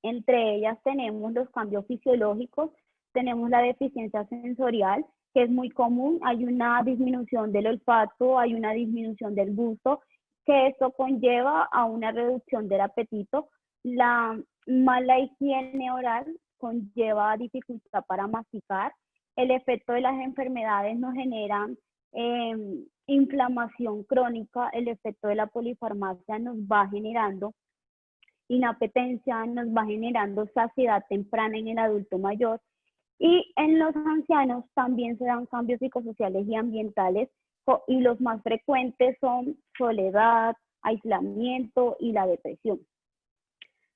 Entre ellas tenemos los cambios fisiológicos, tenemos la deficiencia sensorial, que es muy común. Hay una disminución del olfato, hay una disminución del gusto, que esto conlleva a una reducción del apetito. La mala higiene oral conlleva dificultad para masticar. El efecto de las enfermedades nos generan inflamación crónica. El efecto de la polifarmacia nos va generando inapetencia, nos va generando saciedad temprana en el adulto mayor, y en los ancianos también se dan cambios psicosociales y ambientales, y los más frecuentes son soledad, aislamiento y la depresión.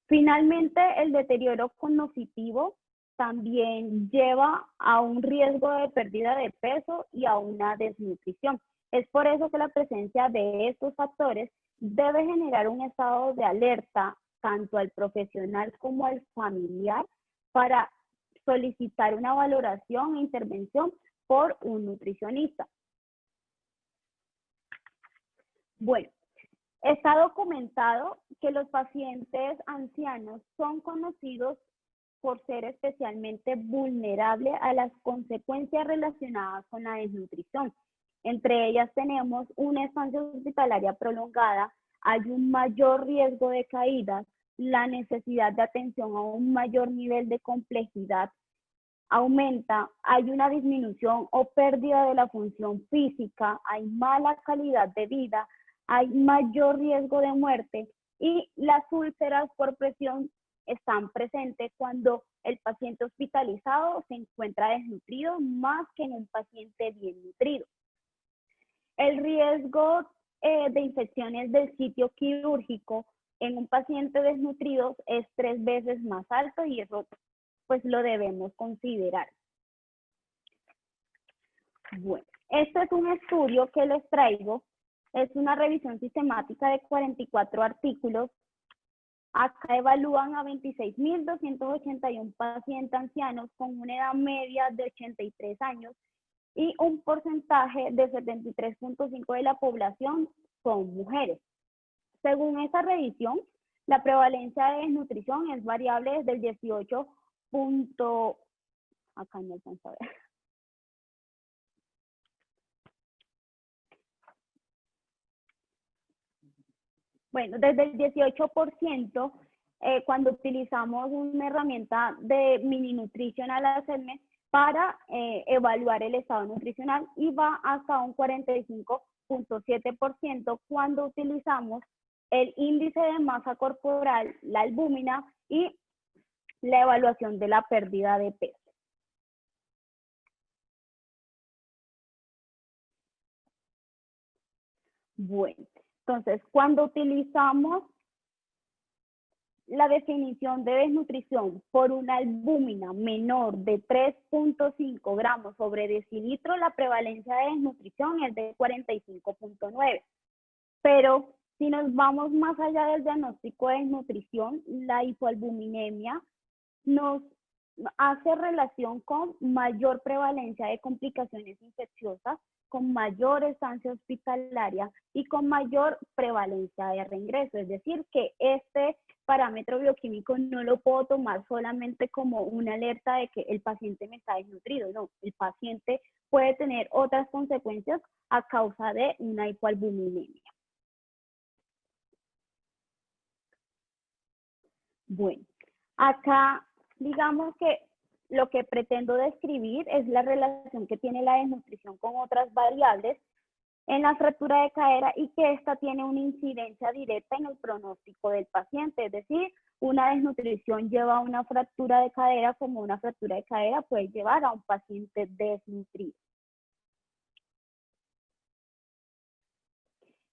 Finalmente, el deterioro cognitivo también lleva a un riesgo de pérdida de peso y a una desnutrición. Es por eso que la presencia de estos factores debe generar un estado de alerta tanto al profesional como al familiar para solicitar una valoración e intervención por un nutricionista. Bueno, está documentado que los pacientes ancianos son conocidos por ser especialmente vulnerables a las consecuencias relacionadas con la desnutrición. Entre ellas tenemos una estancia hospitalaria prolongada, hay un mayor riesgo de caídas, la necesidad de atención a un mayor nivel de complejidad aumenta, hay una disminución o pérdida de la función física, hay mala calidad de vida, hay mayor riesgo de muerte y las úlceras por presión están presentes cuando el paciente hospitalizado se encuentra desnutrido más que en un paciente bien nutrido. El riesgo de infecciones del sitio quirúrgico en un paciente desnutrido es 3 veces más alto y eso pues lo debemos considerar. Bueno, este es un estudio que les traigo, es una revisión sistemática de 44 artículos. Acá evalúan a 26.281 pacientes ancianos con una edad media de 83 años y un porcentaje de 73.5% de la población son mujeres. Según esta revisión, la prevalencia de desnutrición es variable desde el 18. Acá no alcanzo a ver. Bueno, desde el 18% cuando utilizamos una herramienta de mini nutritional assessment para evaluar el estado nutricional y va hasta un 45.7% cuando utilizamos el índice de masa corporal, la albúmina y la evaluación de la pérdida de peso. Bueno, entonces cuando utilizamos la definición de desnutrición por una albúmina menor de 3.5 gramos sobre decilitro, la prevalencia de desnutrición es de 45.9. Pero si nos vamos más allá del diagnóstico de desnutrición, la hipoalbuminemia nos hace relación con mayor prevalencia de complicaciones infecciosas, con mayor estancia hospitalaria y con mayor prevalencia de reingreso. Es decir, que este parámetro bioquímico no lo puedo tomar solamente como una alerta de que el paciente me está desnutrido, no, el paciente puede tener otras consecuencias a causa de una hipoalbuminemia. Bueno, acá digamos que lo que pretendo describir es la relación que tiene la desnutrición con otras variables en la fractura de cadera y que esta tiene una incidencia directa en el pronóstico del paciente. Es decir, una desnutrición lleva a una fractura de cadera, como una fractura de cadera puede llevar a un paciente desnutrido.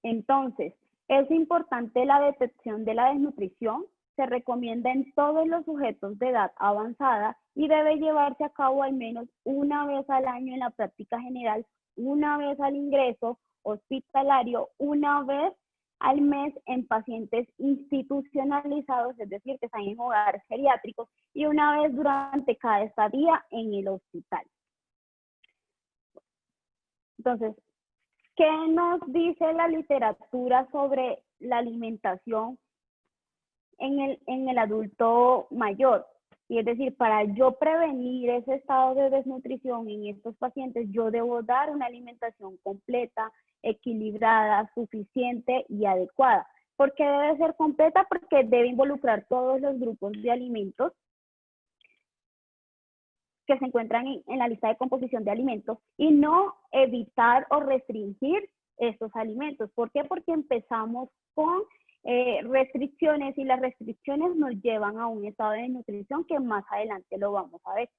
Entonces, es importante la detección de la desnutrición. Se recomienda en todos los sujetos de edad avanzada y debe llevarse a cabo al menos una vez al año en la práctica general, una vez al ingreso hospitalario, una vez al mes en pacientes institucionalizados, es decir, que están en hogares geriátricos, y una vez durante cada estadía en el hospital. Entonces, ¿qué nos dice la literatura sobre la alimentación en el adulto mayor? Y es decir, para yo prevenir ese estado de desnutrición en estos pacientes, yo debo dar una alimentación completa, equilibrada, suficiente y adecuada. ¿Por qué debe ser completa? Porque debe involucrar todos los grupos de alimentos que se encuentran en la lista de composición de alimentos y no evitar o restringir estos alimentos. ¿Por qué? Porque empezamos con restricciones y las restricciones nos llevan a un estado de desnutrición que más adelante lo vamos a ver.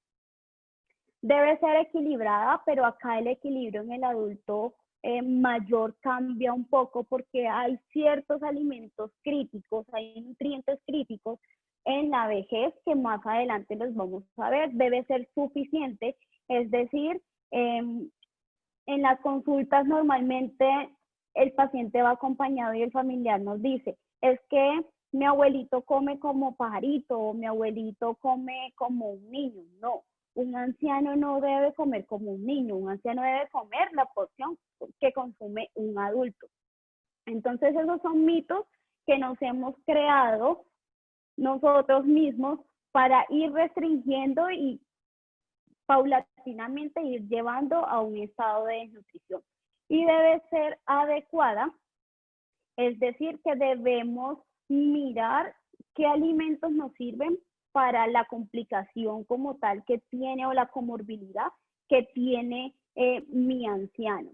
Debe ser equilibrada, pero acá el equilibrio en el adulto mayor cambia un poco porque hay ciertos alimentos críticos, hay nutrientes críticos en la vejez, que más adelante los vamos a ver. Debe ser suficiente, es decir, en las consultas normalmente el paciente va acompañado y el familiar nos dice, es que mi abuelito come como pajarito o mi abuelito come como un niño. No, un anciano no debe comer como un niño, un anciano debe comer la porción que consume un adulto. Entonces esos son mitos que nos hemos creado nosotros mismos para ir restringiendo y paulatinamente ir llevando a un estado de desnutrición. Y debe ser adecuada, es decir, que debemos mirar qué alimentos nos sirven para la complicación como tal que tiene o la comorbilidad que tiene mi anciano.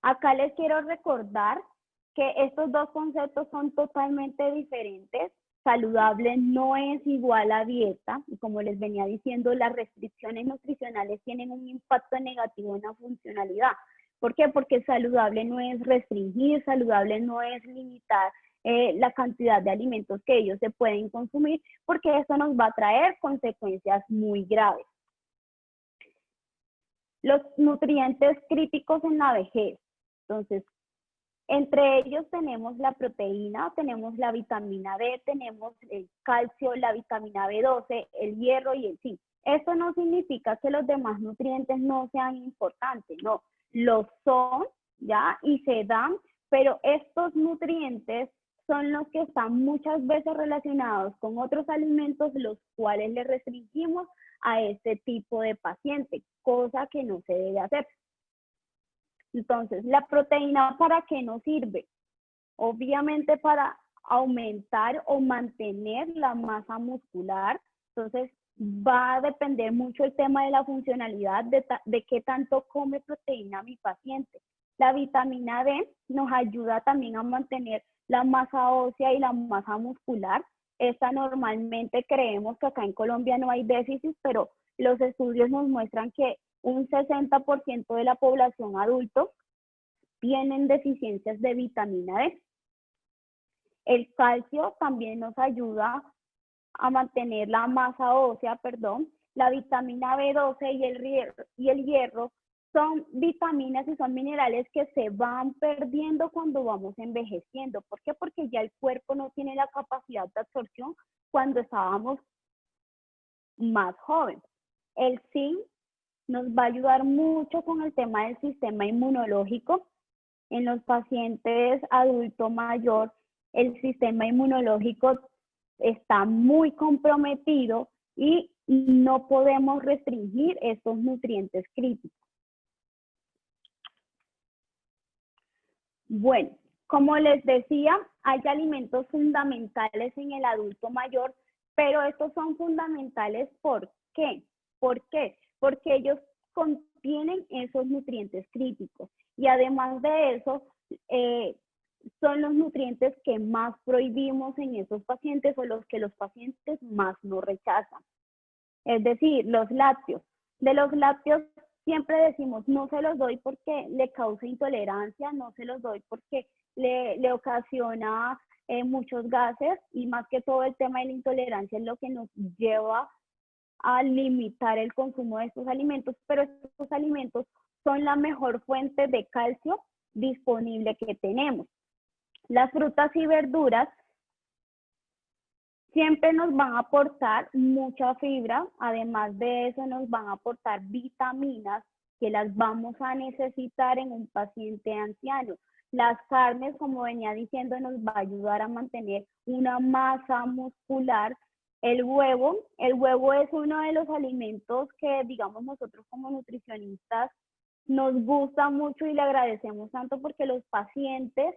Acá les quiero recordar que estos dos conceptos son totalmente diferentes. Saludable no es igual a dieta, y como les venía diciendo, las restricciones nutricionales tienen un impacto negativo en la funcionalidad. ¿Por qué? Porque saludable no es restringir, saludable no es limitar la cantidad de alimentos que ellos se pueden consumir, porque eso nos va a traer consecuencias muy graves. Los nutrientes críticos en la vejez. Entonces, entre ellos tenemos la proteína, tenemos la vitamina D, tenemos el calcio, la vitamina B12, el hierro y el zinc. Esto no significa que los demás nutrientes no sean importantes, no, los son, ¿ya? Y se dan, pero estos nutrientes son los que están muchas veces relacionados con otros alimentos, los cuales le restringimos a este tipo de paciente, cosa que no se debe hacer. Entonces, ¿la proteína para qué nos sirve? Obviamente para aumentar o mantener la masa muscular. Entonces, va a depender mucho el tema de la funcionalidad, de qué tanto come proteína mi paciente. La vitamina D nos ayuda también a mantener la masa ósea y la masa muscular. Esta normalmente creemos que acá en Colombia no hay déficit, pero los estudios nos muestran que un 60% de la población adulto tienen deficiencias de vitamina D. El calcio también nos ayuda a mantener la masa ósea, La vitamina B12 y el hierro son vitaminas y son minerales que se van perdiendo cuando vamos envejeciendo. ¿Por qué? Porque ya el cuerpo no tiene la capacidad de absorción cuando estábamos más jóvenes. El zinc nos va a ayudar mucho con el tema del sistema inmunológico. En los pacientes adulto mayor, el sistema inmunológico está muy comprometido y no podemos restringir estos nutrientes críticos. Bueno, como les decía, hay alimentos fundamentales en el adulto mayor, pero estos son fundamentales ¿por qué? ¿Por qué? Porque ellos contienen esos nutrientes críticos y además de eso, son los nutrientes que más prohibimos en esos pacientes o los que los pacientes más no rechazan. Es decir, los lácteos. De los lácteos siempre decimos, no se los doy porque le causa intolerancia, no se los doy porque le ocasiona muchos gases y más que todo el tema de la intolerancia es lo que nos lleva a limitar el consumo de estos alimentos, pero estos alimentos son la mejor fuente de calcio disponible que tenemos. Las frutas y verduras siempre nos van a aportar mucha fibra, además de eso nos van a aportar vitaminas que las vamos a necesitar en un paciente anciano. Las carnes, como venía diciendo, nos va a ayudar a mantener una masa muscular. El huevo es uno de los alimentos que, digamos, nosotros como nutricionistas nos gusta mucho y le agradecemos tanto porque los pacientes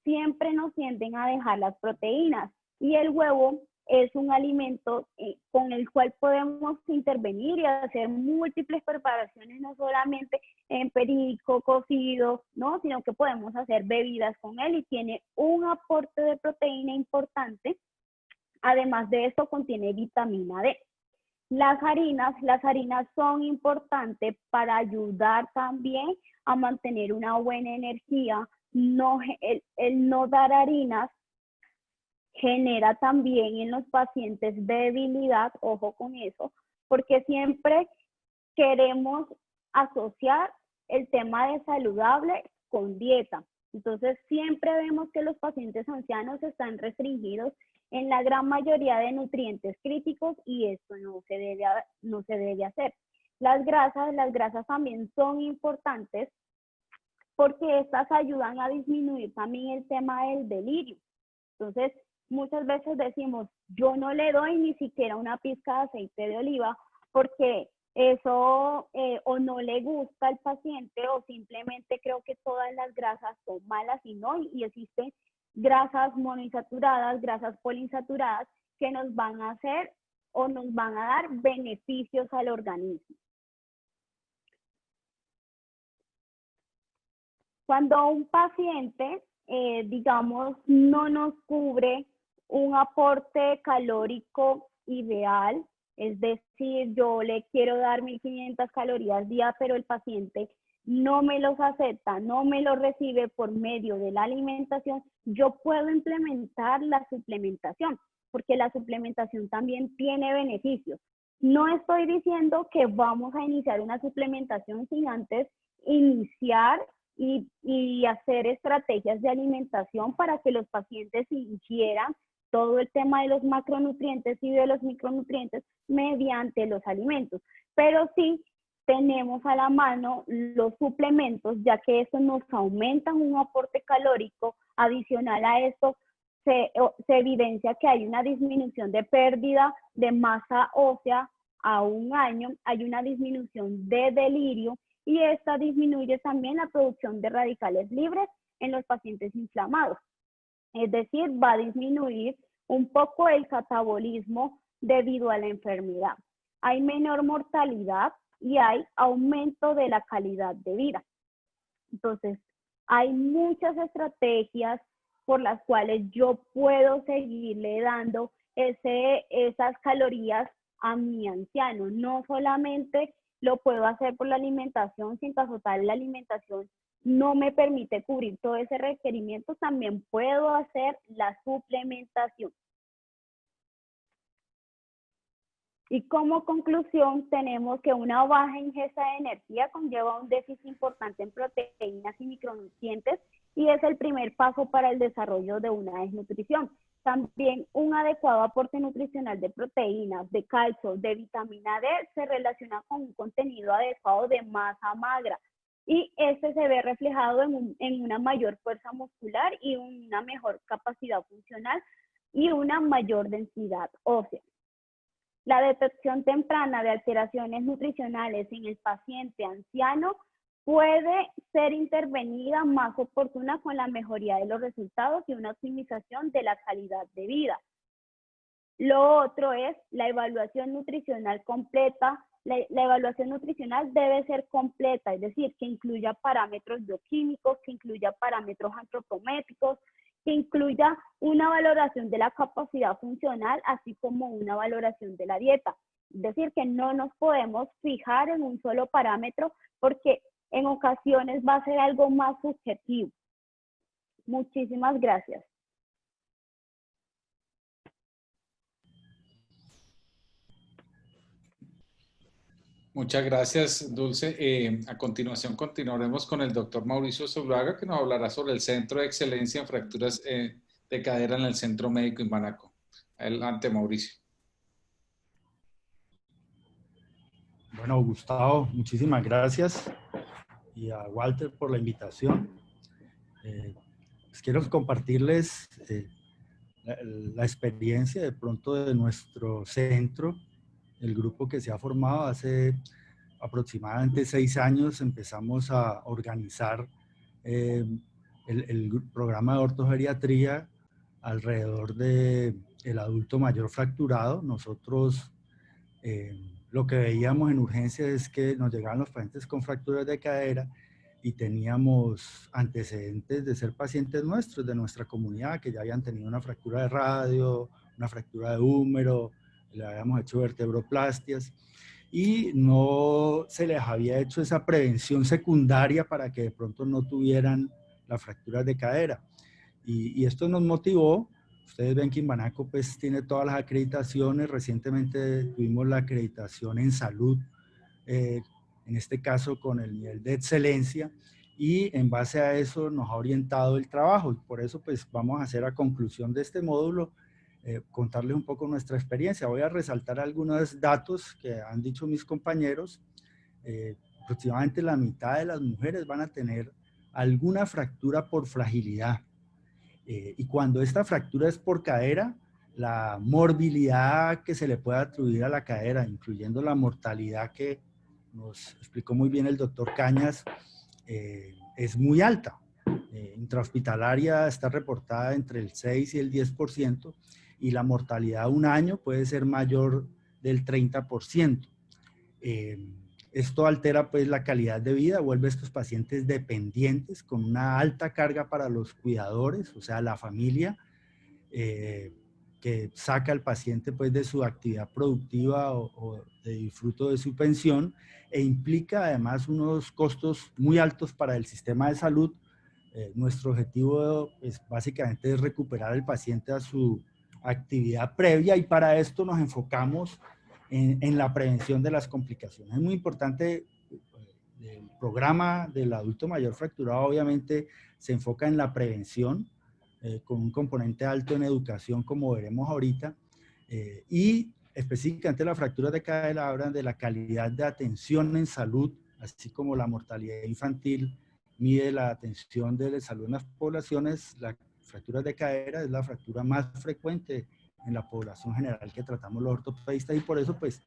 siempre nos tienden a dejar las proteínas y el huevo es un alimento con el cual podemos intervenir y hacer múltiples preparaciones, no solamente en perico, cocido, ¿no? Sino que podemos hacer bebidas con él y tiene un aporte de proteína importante. Además de esto, contiene vitamina D. Las harinas son importantes para ayudar también a mantener una buena energía. El no dar harinas genera también en los pacientes debilidad, ojo con eso, porque siempre queremos asociar el tema de saludable con dieta. Entonces, siempre vemos que los pacientes ancianos están restringidos en la gran mayoría de nutrientes críticos y esto no se debe hacer. Las grasas también son importantes porque estas ayudan a disminuir también el tema del delirio. Entonces, muchas veces decimos, yo no le doy ni siquiera una pizca de aceite de oliva porque eso o no le gusta al paciente o simplemente creo que todas las grasas son malas y no, y existen grasas monoinsaturadas, grasas poliinsaturadas que nos van a hacer o nos van a dar beneficios al organismo. Cuando un paciente, digamos, no nos cubre un aporte calórico ideal, es decir, yo le quiero dar 1500 calorías día, pero el paciente no me los acepta, no me los recibe por medio de la alimentación, yo puedo implementar la suplementación, porque la suplementación también tiene beneficios. No estoy diciendo que vamos a iniciar una suplementación sin antes iniciar y hacer estrategias de alimentación para que los pacientes ingieran todo el tema de los macronutrientes y de los micronutrientes mediante los alimentos. Pero sí tenemos a la mano los suplementos, ya que eso nos aumenta un aporte calórico. Adicional a esto, se evidencia que hay una disminución de pérdida de masa ósea a un año, hay una disminución de delirio y esta disminuye también la producción de radicales libres en los pacientes inflamados. Es decir, va a disminuir un poco el catabolismo debido a la enfermedad. Hay menor mortalidad y hay aumento de la calidad de vida. Entonces, hay muchas estrategias por las cuales yo puedo seguirle dando esas calorías a mi anciano. No solamente lo puedo hacer por la alimentación, si en caso tal la alimentación no me permite cubrir todo ese requerimiento, también puedo hacer la suplementación. Y como conclusión, tenemos que una baja ingesta de energía conlleva un déficit importante en proteínas y micronutrientes y es el primer paso para el desarrollo de una desnutrición. También un adecuado aporte nutricional de proteínas, de calcio, de vitamina D se relaciona con un contenido adecuado de masa magra y este se ve reflejado en una mayor fuerza muscular y una mejor capacidad funcional y una mayor densidad ósea. La detección temprana de alteraciones nutricionales en el paciente anciano puede ser intervenida más oportuna con la mejoría de los resultados y una optimización de la calidad de vida. Lo otro es la evaluación nutricional completa. La evaluación nutricional debe ser completa, es decir, que incluya parámetros bioquímicos, que incluya parámetros antropométricos, que incluya una valoración de la capacidad funcional, así como una valoración de la dieta. Es decir, que no nos podemos fijar en un solo parámetro porque en ocasiones va a ser algo más subjetivo. Muchísimas gracias. Muchas gracias, Dulce. A continuación continuaremos con el doctor Mauricio Zuluaga, que nos hablará sobre el Centro de Excelencia en Fracturas de Cadera en el Centro Médico Imbanaco. Adelante, Mauricio. Bueno, Gustavo, muchísimas gracias y a Walter por la invitación. Pues quiero compartirles la experiencia de pronto de nuestro centro, el grupo que se ha formado hace aproximadamente 6 años. Empezamos a organizar el programa de ortogeriatría alrededor del adulto mayor fracturado. Nosotros lo que veíamos en urgencia es que nos llegaban los pacientes con fracturas de cadera y teníamos antecedentes de ser pacientes nuestros, de nuestra comunidad, que ya habían tenido una fractura de radio, una fractura de húmero, le habíamos hecho vertebroplastias y no se les había hecho esa prevención secundaria para que de pronto no tuvieran las fracturas de cadera. Y esto nos motivó Ustedes ven que Imbanaco pues tiene todas las acreditaciones. Recientemente tuvimos la acreditación en salud, en este caso con el nivel de excelencia, y en base a eso nos ha orientado el trabajo. Y por eso pues vamos a hacer a conclusión de este módulo, contarles un poco nuestra experiencia. Voy a resaltar algunos datos que han dicho mis compañeros. Aproximadamente la mitad de las mujeres van a tener alguna fractura por fragilidad. Y cuando esta fractura es por cadera, la morbilidad que se le puede atribuir a la cadera, incluyendo la mortalidad que nos explicó muy bien el doctor Cañas, es muy alta. Intrahospitalaria está reportada entre el 6 y el 10%, y la mortalidad a un año puede ser mayor del 30%. Esto altera pues la calidad de vida, vuelve a estos pacientes dependientes con una alta carga para los cuidadores, o sea, la familia, que saca al paciente pues de su actividad productiva o de disfruto de su pensión, e implica además unos costos muy altos para el sistema de salud. Nuestro objetivo pues, básicamente es recuperar al paciente a su actividad previa, y para esto nos enfocamos en la prevención de las complicaciones. Es muy importante, el programa del adulto mayor fracturado obviamente se enfoca en la prevención, con un componente alto en educación, como veremos ahorita, y específicamente las fracturas de cadera hablan de la calidad de atención en salud, así como la mortalidad infantil mide la atención de salud en las poblaciones. La fractura de cadera es la fractura más frecuente en la población general que tratamos los ortopedistas, y por eso pues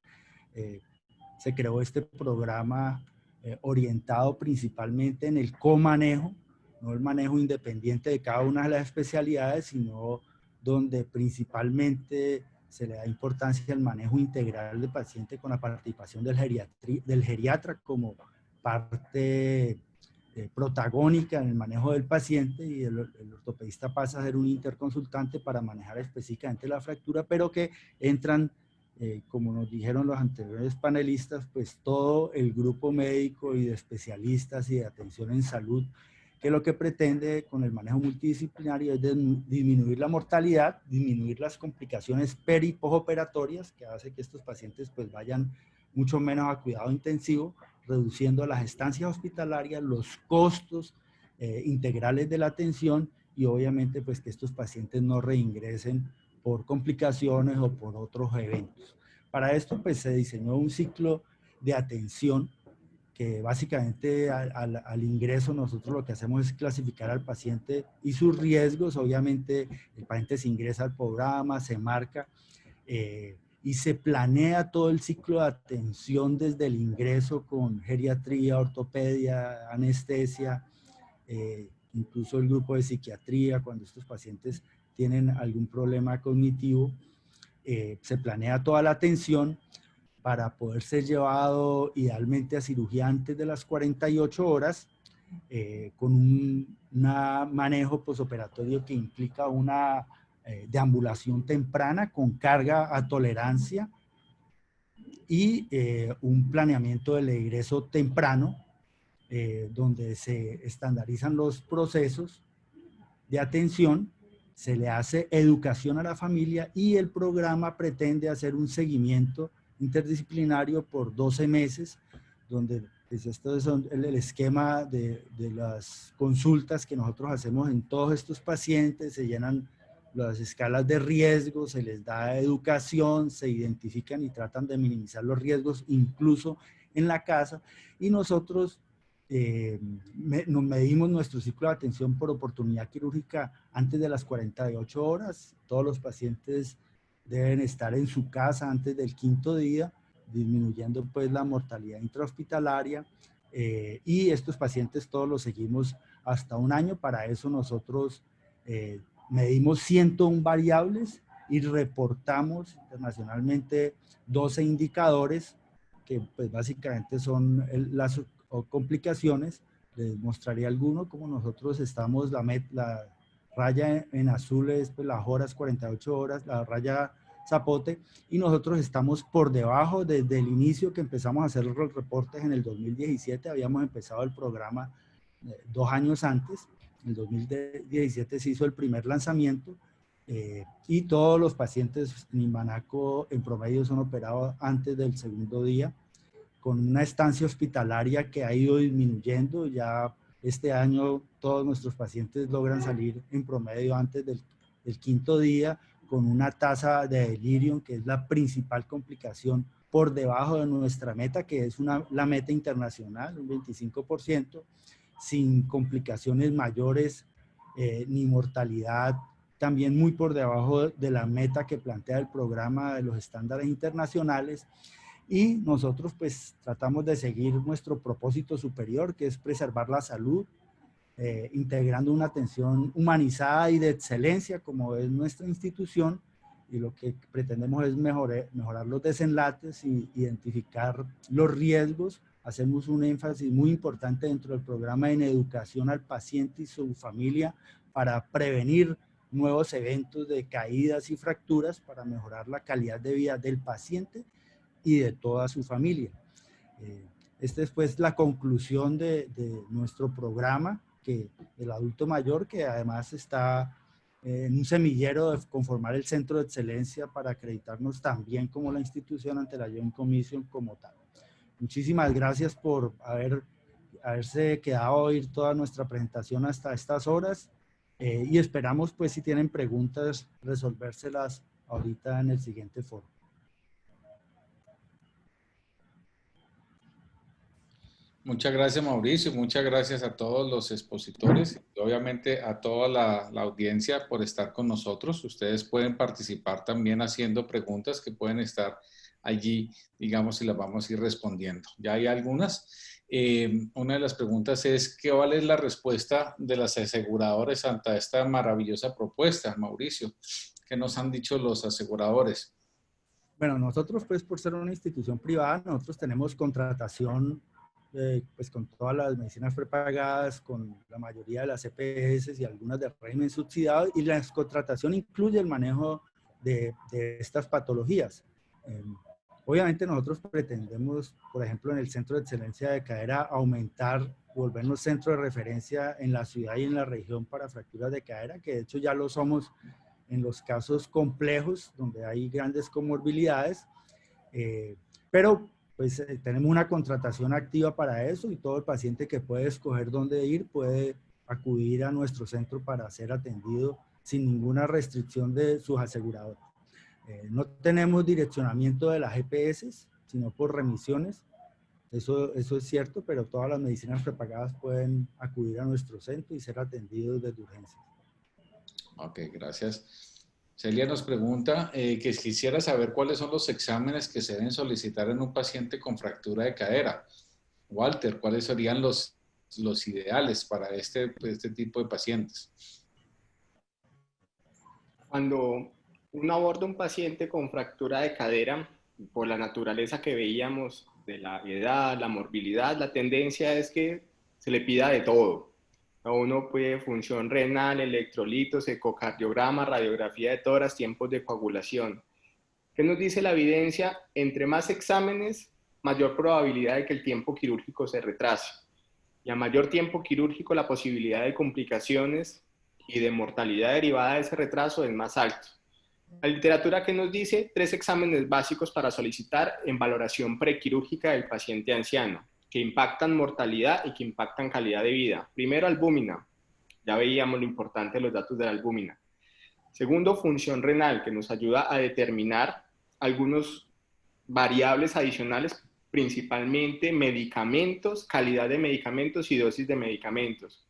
se creó este programa orientado principalmente en el comanejo, no el manejo independiente de cada una de las especialidades, sino donde principalmente se le da importancia al manejo integral del paciente, con la participación del geriatra como parte protagónica en el manejo del paciente, y el ortopedista pasa a ser un interconsultante para manejar específicamente la fractura, pero que entran, como nos dijeron los anteriores panelistas, pues todo el grupo médico y de especialistas y de atención en salud, que lo que pretende con el manejo multidisciplinario es disminuir la mortalidad, disminuir las complicaciones peri y posoperatorias, que hace que estos pacientes pues vayan mucho menos a cuidado intensivo, reduciendo las estancias hospitalarias, los costos integrales de la atención, y obviamente pues que estos pacientes no reingresen por complicaciones o por otros eventos. Para esto pues se diseñó un ciclo de atención que básicamente al ingreso nosotros lo que hacemos es clasificar al paciente y sus riesgos. Obviamente el paciente se ingresa al programa, se marca y se planea todo el ciclo de atención desde el ingreso, con geriatría, ortopedia, anestesia, incluso el grupo de psiquiatría cuando estos pacientes tienen algún problema cognitivo. Se planea toda la atención para poder ser llevado idealmente a cirugía antes de las 48 horas, con un manejo posoperatorio que implica una deambulación temprana con carga a tolerancia, y un planeamiento del egreso temprano, donde se estandarizan los procesos de atención, se le hace educación a la familia, y el programa pretende hacer un seguimiento interdisciplinario por 12 meses, donde pues, esto es el esquema de las consultas que nosotros hacemos en todos estos pacientes. Se llenan las escalas de riesgo, se les da educación, se identifican y tratan de minimizar los riesgos incluso en la casa, y nosotros nos medimos nuestro ciclo de atención por oportunidad quirúrgica antes de las 48 horas. Todos los pacientes deben estar en su casa antes del 5º día, disminuyendo pues la mortalidad intrahospitalaria, y estos pacientes todos los seguimos hasta un año. Para eso nosotros medimos 101 variables y reportamos internacionalmente 12 indicadores que pues básicamente son las complicaciones. Les mostraré alguno, como nosotros estamos, la raya en azul es pues, las horas, 48 horas, la raya zapote, y nosotros estamos por debajo desde el inicio que empezamos a hacer los reportes en el 2017. Habíamos empezado el programa 2 años antes. En el 2017 se hizo el primer lanzamiento, y todos los pacientes en Imbanaco en promedio son operados antes del segundo día, con una estancia hospitalaria que ha ido disminuyendo. Ya este año todos nuestros pacientes logran salir en promedio antes del quinto día, con una tasa de delirium, que es la principal complicación, por debajo de nuestra meta, que es la meta internacional, un 25%, sin complicaciones mayores ni mortalidad, también muy por debajo de la meta que plantea el programa de los estándares internacionales. Y nosotros pues tratamos de seguir nuestro propósito superior, que es preservar la salud, integrando una atención humanizada y de excelencia como es nuestra institución, y lo que pretendemos es mejorar los desenlaces y identificar los riesgos. Hacemos un énfasis muy importante dentro del programa en educación al paciente y su familia para prevenir nuevos eventos de caídas y fracturas, para mejorar la calidad de vida del paciente y de toda su familia. Esta es pues la conclusión de nuestro programa, que el adulto mayor, que además está en un semillero de conformar el centro de excelencia para acreditarnos también como la institución ante la Joint Commission como tal. Muchísimas gracias por haberse quedado a oír toda nuestra presentación hasta estas horas, y esperamos pues si tienen preguntas resolvérselas ahorita en el siguiente foro. Muchas gracias, Mauricio. Muchas gracias a todos los expositores y obviamente a toda la audiencia por estar con nosotros. Ustedes pueden participar también haciendo preguntas que pueden estar allí, digamos, y las vamos a ir respondiendo. Ya hay algunas. Una de las preguntas es, ¿cuál es la respuesta de las aseguradoras ante esta maravillosa propuesta, Mauricio? ¿Qué nos han dicho los aseguradores? Bueno, nosotros pues por ser una institución privada, nosotros tenemos contratación pues con todas las medicinas prepagadas, con la mayoría de las EPS y algunas de régimen subsidiado, y la contratación incluye el manejo de estas patologías. Obviamente nosotros pretendemos, por ejemplo, en el Centro de Excelencia de Cadera, aumentar, volvernos centro de referencia en la ciudad y en la región para fracturas de cadera, que de hecho ya lo somos en los casos complejos, donde hay grandes comorbilidades, pero pues tenemos una contratación activa para eso, y todo el paciente que puede escoger dónde ir puede acudir a nuestro centro para ser atendido sin ninguna restricción de sus aseguradoras. No tenemos direccionamiento de las EPS, sino por remisiones. Eso es cierto, pero todas las medicinas prepagadas pueden acudir a nuestro centro y ser atendidos desde urgencias. Ok, gracias. Celia nos pregunta que quisiera saber cuáles son los exámenes que se deben solicitar en un paciente con fractura de cadera. Walter, ¿cuáles serían los ideales para este tipo de pacientes? Cuando uno aborda un paciente con fractura de cadera, por la naturaleza que veíamos de la edad, la morbilidad, la tendencia es que se le pida de todo. A uno puede función renal, electrolitos, ecocardiograma, radiografía de tórax, tiempos de coagulación. ¿Qué nos dice la evidencia? Entre más exámenes, mayor probabilidad de que el tiempo quirúrgico se retrase. Y a mayor tiempo quirúrgico, la posibilidad de complicaciones y de mortalidad derivada de ese retraso es más alto. La literatura que nos dice 3 exámenes básicos para solicitar en valoración prequirúrgica del paciente anciano, que impactan mortalidad y que impactan calidad de vida. Primero, albúmina. Ya veíamos lo importante de los datos de la albúmina. Segundo, función renal, que nos ayuda a determinar algunos variables adicionales, principalmente medicamentos, calidad de medicamentos y dosis de medicamentos.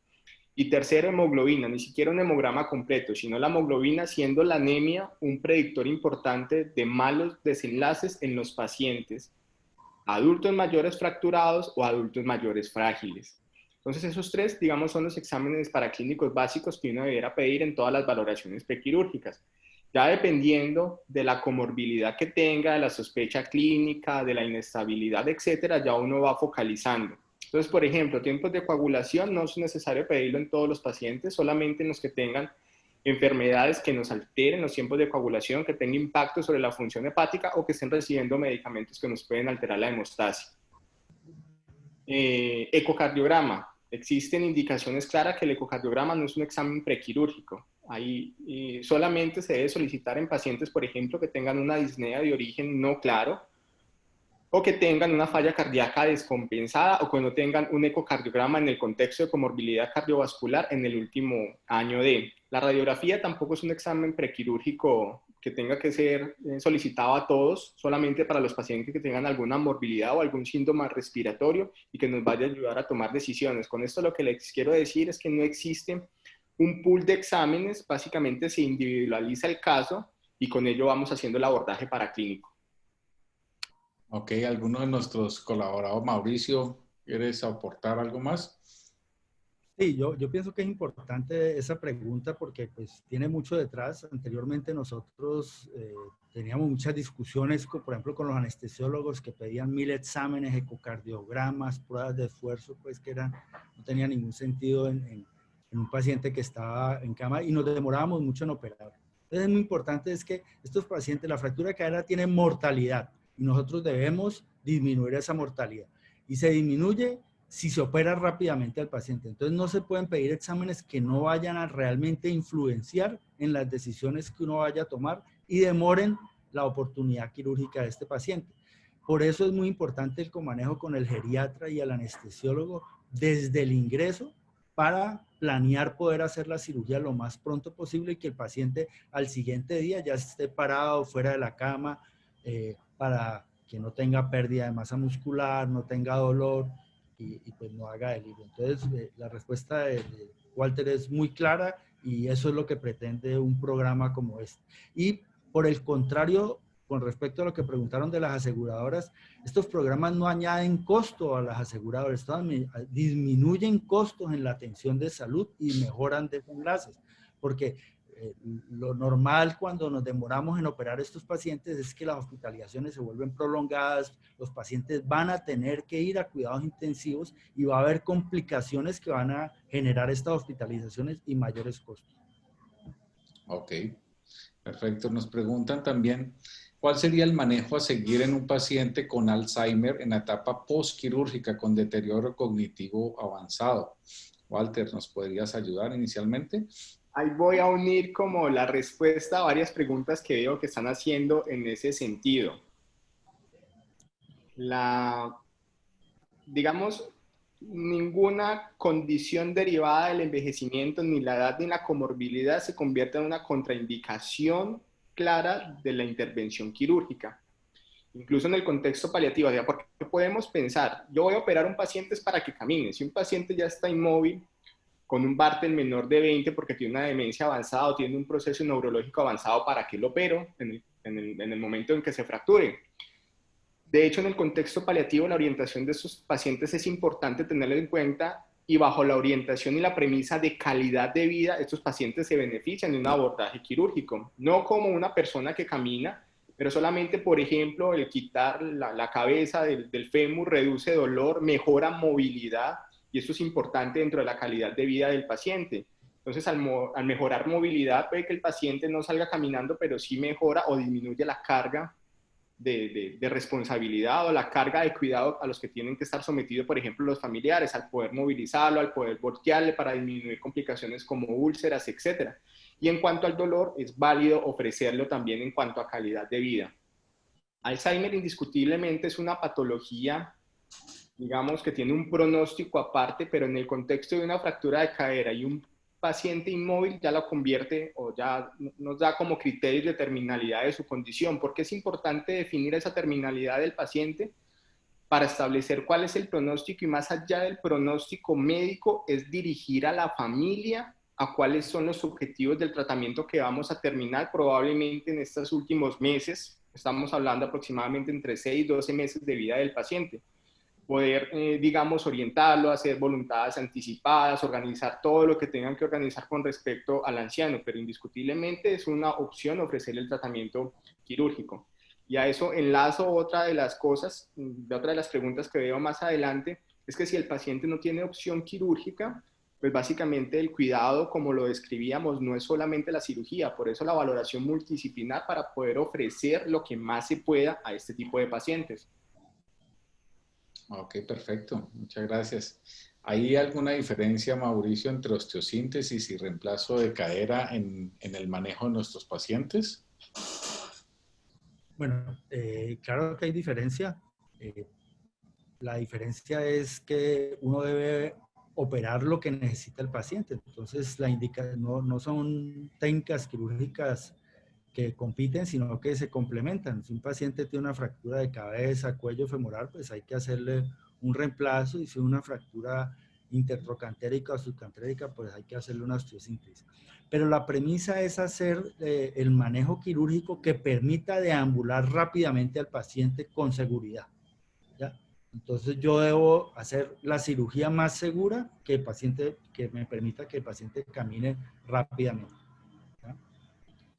Y tercero, hemoglobina, ni siquiera un hemograma completo, sino la hemoglobina, siendo la anemia un predictor importante de malos desenlaces en los pacientes adultos mayores fracturados o adultos mayores frágiles. Entonces esos 3, digamos, son los exámenes paraclínicos básicos que uno debiera pedir en todas las valoraciones prequirúrgicas. Ya dependiendo de la comorbilidad que tenga, de la sospecha clínica, de la inestabilidad, etcétera, ya uno va focalizando. Entonces, por ejemplo, tiempos de coagulación no es necesario pedirlo en todos los pacientes, solamente en los que tengan enfermedades que nos alteren los tiempos de coagulación, que tengan impacto sobre la función hepática o que estén recibiendo medicamentos que nos pueden alterar la hemostasia. Ecocardiograma. Existen indicaciones claras que el ecocardiograma no es un examen prequirúrgico. Ahí solamente se debe solicitar en pacientes, por ejemplo, que tengan una disnea de origen no claro, o que tengan una falla cardíaca descompensada, o que no tengan un ecocardiograma en el contexto de comorbilidad cardiovascular en el último año de. La radiografía tampoco es un examen prequirúrgico que tenga que ser solicitado a todos, solamente para los pacientes que tengan alguna morbilidad o algún síntoma respiratorio y que nos vaya a ayudar a tomar decisiones. Con esto lo que les quiero decir es que no existe un pool de exámenes, básicamente se individualiza el caso y con ello vamos haciendo el abordaje paraclínico. Ok, ¿alguno de nuestros colaboradores, Mauricio, quieres aportar algo más? Sí, yo pienso que es importante esa pregunta porque pues tiene mucho detrás. Anteriormente nosotros teníamos muchas discusiones, por ejemplo, con los anestesiólogos que pedían 1000 exámenes, ecocardiogramas, pruebas de esfuerzo, pues que no tenía ningún sentido en un paciente que estaba en cama y nos demorábamos mucho en operar. Entonces es muy importante es que estos pacientes, la fractura de cadera tiene mortalidad y nosotros debemos disminuir esa mortalidad. Y se disminuye si se opera rápidamente al paciente. Entonces no se pueden pedir exámenes que no vayan a realmente influenciar en las decisiones que uno vaya a tomar y demoren la oportunidad quirúrgica de este paciente. Por eso es muy importante el comanejo con el geriatra y el anestesiólogo desde el ingreso para planear poder hacer la cirugía lo más pronto posible y que el paciente al siguiente día ya esté parado fuera de la cama para que no tenga pérdida de masa muscular, no tenga dolor, y pues no haga delirio. Entonces, la respuesta de Walter es muy clara y eso es lo que pretende un programa como este. Y por el contrario, con respecto a lo que preguntaron de las aseguradoras, estos programas no añaden costo a las aseguradoras, disminuyen costos en la atención de salud y mejoran desenlaces, porque lo normal cuando nos demoramos en operar estos pacientes es que las hospitalizaciones se vuelven prolongadas, los pacientes van a tener que ir a cuidados intensivos y va a haber complicaciones que van a generar estas hospitalizaciones y mayores costos. Ok, perfecto. Nos preguntan también, ¿cuál sería el manejo a seguir en un paciente con Alzheimer en la etapa postquirúrgica con deterioro cognitivo avanzado? Walter, ¿nos podrías ayudar inicialmente? Ahí voy a unir como la respuesta a varias preguntas que veo que están haciendo en ese sentido. Digamos, ninguna condición derivada del envejecimiento, ni la edad ni la comorbilidad se convierte en una contraindicación clara de la intervención quirúrgica. Incluso en el contexto paliativo, o sea, porque podemos pensar, yo voy a operar a un paciente es para que camine. Si un paciente ya está inmóvil, con un Bartel menor de 20 porque tiene una demencia avanzada o tiene un proceso neurológico avanzado, ¿para qué lo opero en el momento en que se fracture? De hecho, en el contexto paliativo, la orientación de estos pacientes es importante tenerlo en cuenta y bajo la orientación y la premisa de calidad de vida, estos pacientes se benefician de un abordaje quirúrgico, no como una persona que camina, pero solamente, por ejemplo, el quitar la cabeza del fémur reduce dolor, mejora movilidad, y esto es importante dentro de la calidad de vida del paciente. Entonces, al mejorar movilidad, puede que el paciente no salga caminando, pero sí mejora o disminuye la carga de responsabilidad o la carga de cuidado a los que tienen que estar sometidos, por ejemplo, los familiares, al poder movilizarlo, al poder voltearle para disminuir complicaciones como úlceras, etc. Y en cuanto al dolor, es válido ofrecerlo también en cuanto a calidad de vida. Alzheimer indiscutiblemente es una patología, digamos, que tiene un pronóstico aparte, pero en el contexto de una fractura de cadera y un paciente inmóvil ya lo convierte o ya nos da como criterios de terminalidad de su condición. ¿Por qué es importante definir esa terminalidad del paciente? Para establecer cuál es el pronóstico y más allá del pronóstico médico es dirigir a la familia a cuáles son los objetivos del tratamiento que vamos a terminar probablemente en estos últimos meses. Estamos hablando aproximadamente entre 6 y 12 meses de vida del paciente. Poder, digamos, orientarlo, hacer voluntades anticipadas, organizar todo lo que tengan que organizar con respecto al anciano, pero indiscutiblemente es una opción ofrecerle el tratamiento quirúrgico. Y a eso enlazo otra de las cosas, otra de las preguntas que veo más adelante, es que si el paciente no tiene opción quirúrgica, pues básicamente el cuidado, como lo describíamos, no es solamente la cirugía, por eso la valoración multidisciplinar para poder ofrecer lo que más se pueda a este tipo de pacientes. Ok, perfecto. Muchas gracias. ¿Hay alguna diferencia, Mauricio, entre osteosíntesis y reemplazo de cadera en el manejo de nuestros pacientes? Bueno, claro que hay diferencia. La diferencia es que uno debe operar lo que necesita el paciente. Entonces, no son técnicas quirúrgicas que compiten, sino que se complementan. Si un paciente tiene una fractura de cabeza, cuello femoral, pues hay que hacerle un reemplazo, y si una fractura intertrocantérica o subcantérica, pues hay que hacerle una osteosíntesis. Pero la premisa es hacer el manejo quirúrgico que permita deambular rápidamente al paciente con seguridad, ¿ya? Entonces yo debo hacer la cirugía más segura que me permita que el paciente camine rápidamente, ¿ya?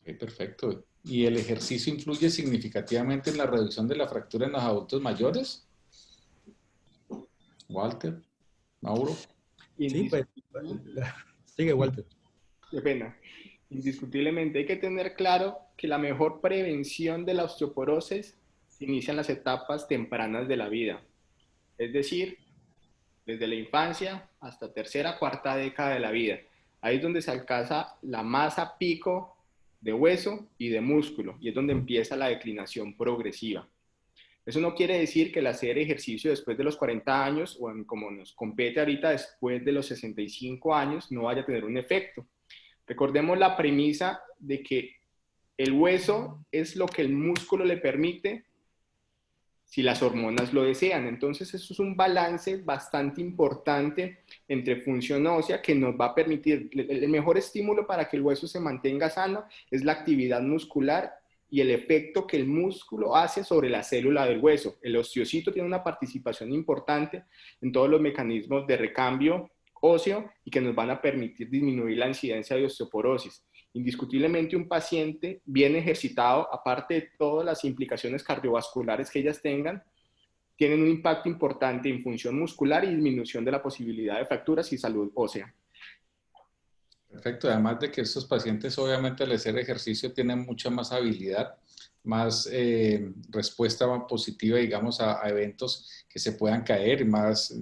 Ok, perfecto. ¿Y el ejercicio influye significativamente en la reducción de la fractura en los adultos mayores? Walter, Mauro. Sí, pues, sigue Walter. Qué pena. Indiscutiblemente hay que tener claro que la mejor prevención de la osteoporosis se inicia en las etapas tempranas de la vida, es decir, desde la infancia hasta tercera, cuarta década de la vida. Ahí es donde se alcanza la masa pico de hueso y de músculo, y es donde empieza la declinación progresiva. Eso no quiere decir que el hacer ejercicio después de los 40 años, o como nos compete ahorita después de los 65 años, no vaya a tener un efecto. Recordemos la premisa de que el hueso es lo que el músculo le permite si las hormonas lo desean. Entonces, eso es un balance bastante importante entre función ósea que nos va a permitir, el mejor estímulo para que el hueso se mantenga sano es la actividad muscular y el efecto que el músculo hace sobre la célula del hueso. El osteocito tiene una participación importante en todos los mecanismos de recambio óseo y que nos van a permitir disminuir la incidencia de osteoporosis. Indiscutiblemente un paciente bien ejercitado, aparte de todas las implicaciones cardiovasculares que ellas tengan, tienen un impacto importante en función muscular y disminución de la posibilidad de fracturas y salud ósea. Perfecto. Además de que estos pacientes, obviamente, al hacer ejercicio tienen mucha más habilidad, más respuesta más positiva, digamos, a eventos que se puedan caer, más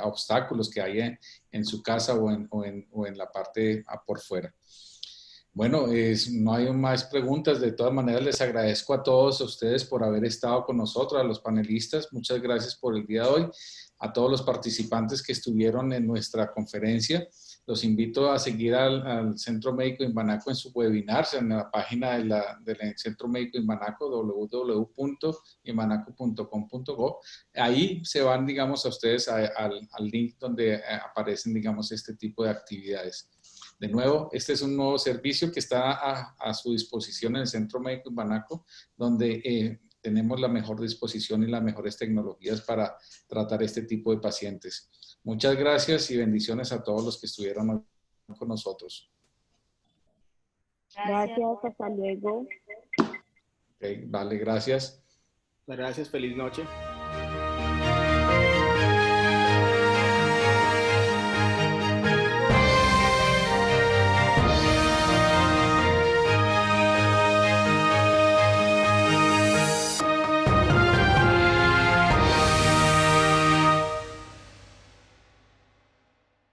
a obstáculos que hay en su casa o en la parte por fuera. Bueno, no hay más preguntas. De todas maneras, les agradezco a todos ustedes por haber estado con nosotros, a los panelistas. Muchas gracias por el día de hoy. A todos los participantes que estuvieron en nuestra conferencia. Los invito a seguir al Centro Médico Imbanaco en su webinar, en la página del Centro Médico Imbanaco, www.imbanaco.com.go. Ahí se van, digamos, a ustedes al link donde aparecen, digamos, este tipo de actividades. De nuevo, este es un nuevo servicio que está a su disposición en el Centro Médico Imbanaco, donde tenemos la mejor disposición y las mejores tecnologías para tratar este tipo de pacientes. Muchas gracias y bendiciones a todos los que estuvieron con nosotros. Gracias, hasta luego. Okay, vale, gracias. Gracias, feliz noche.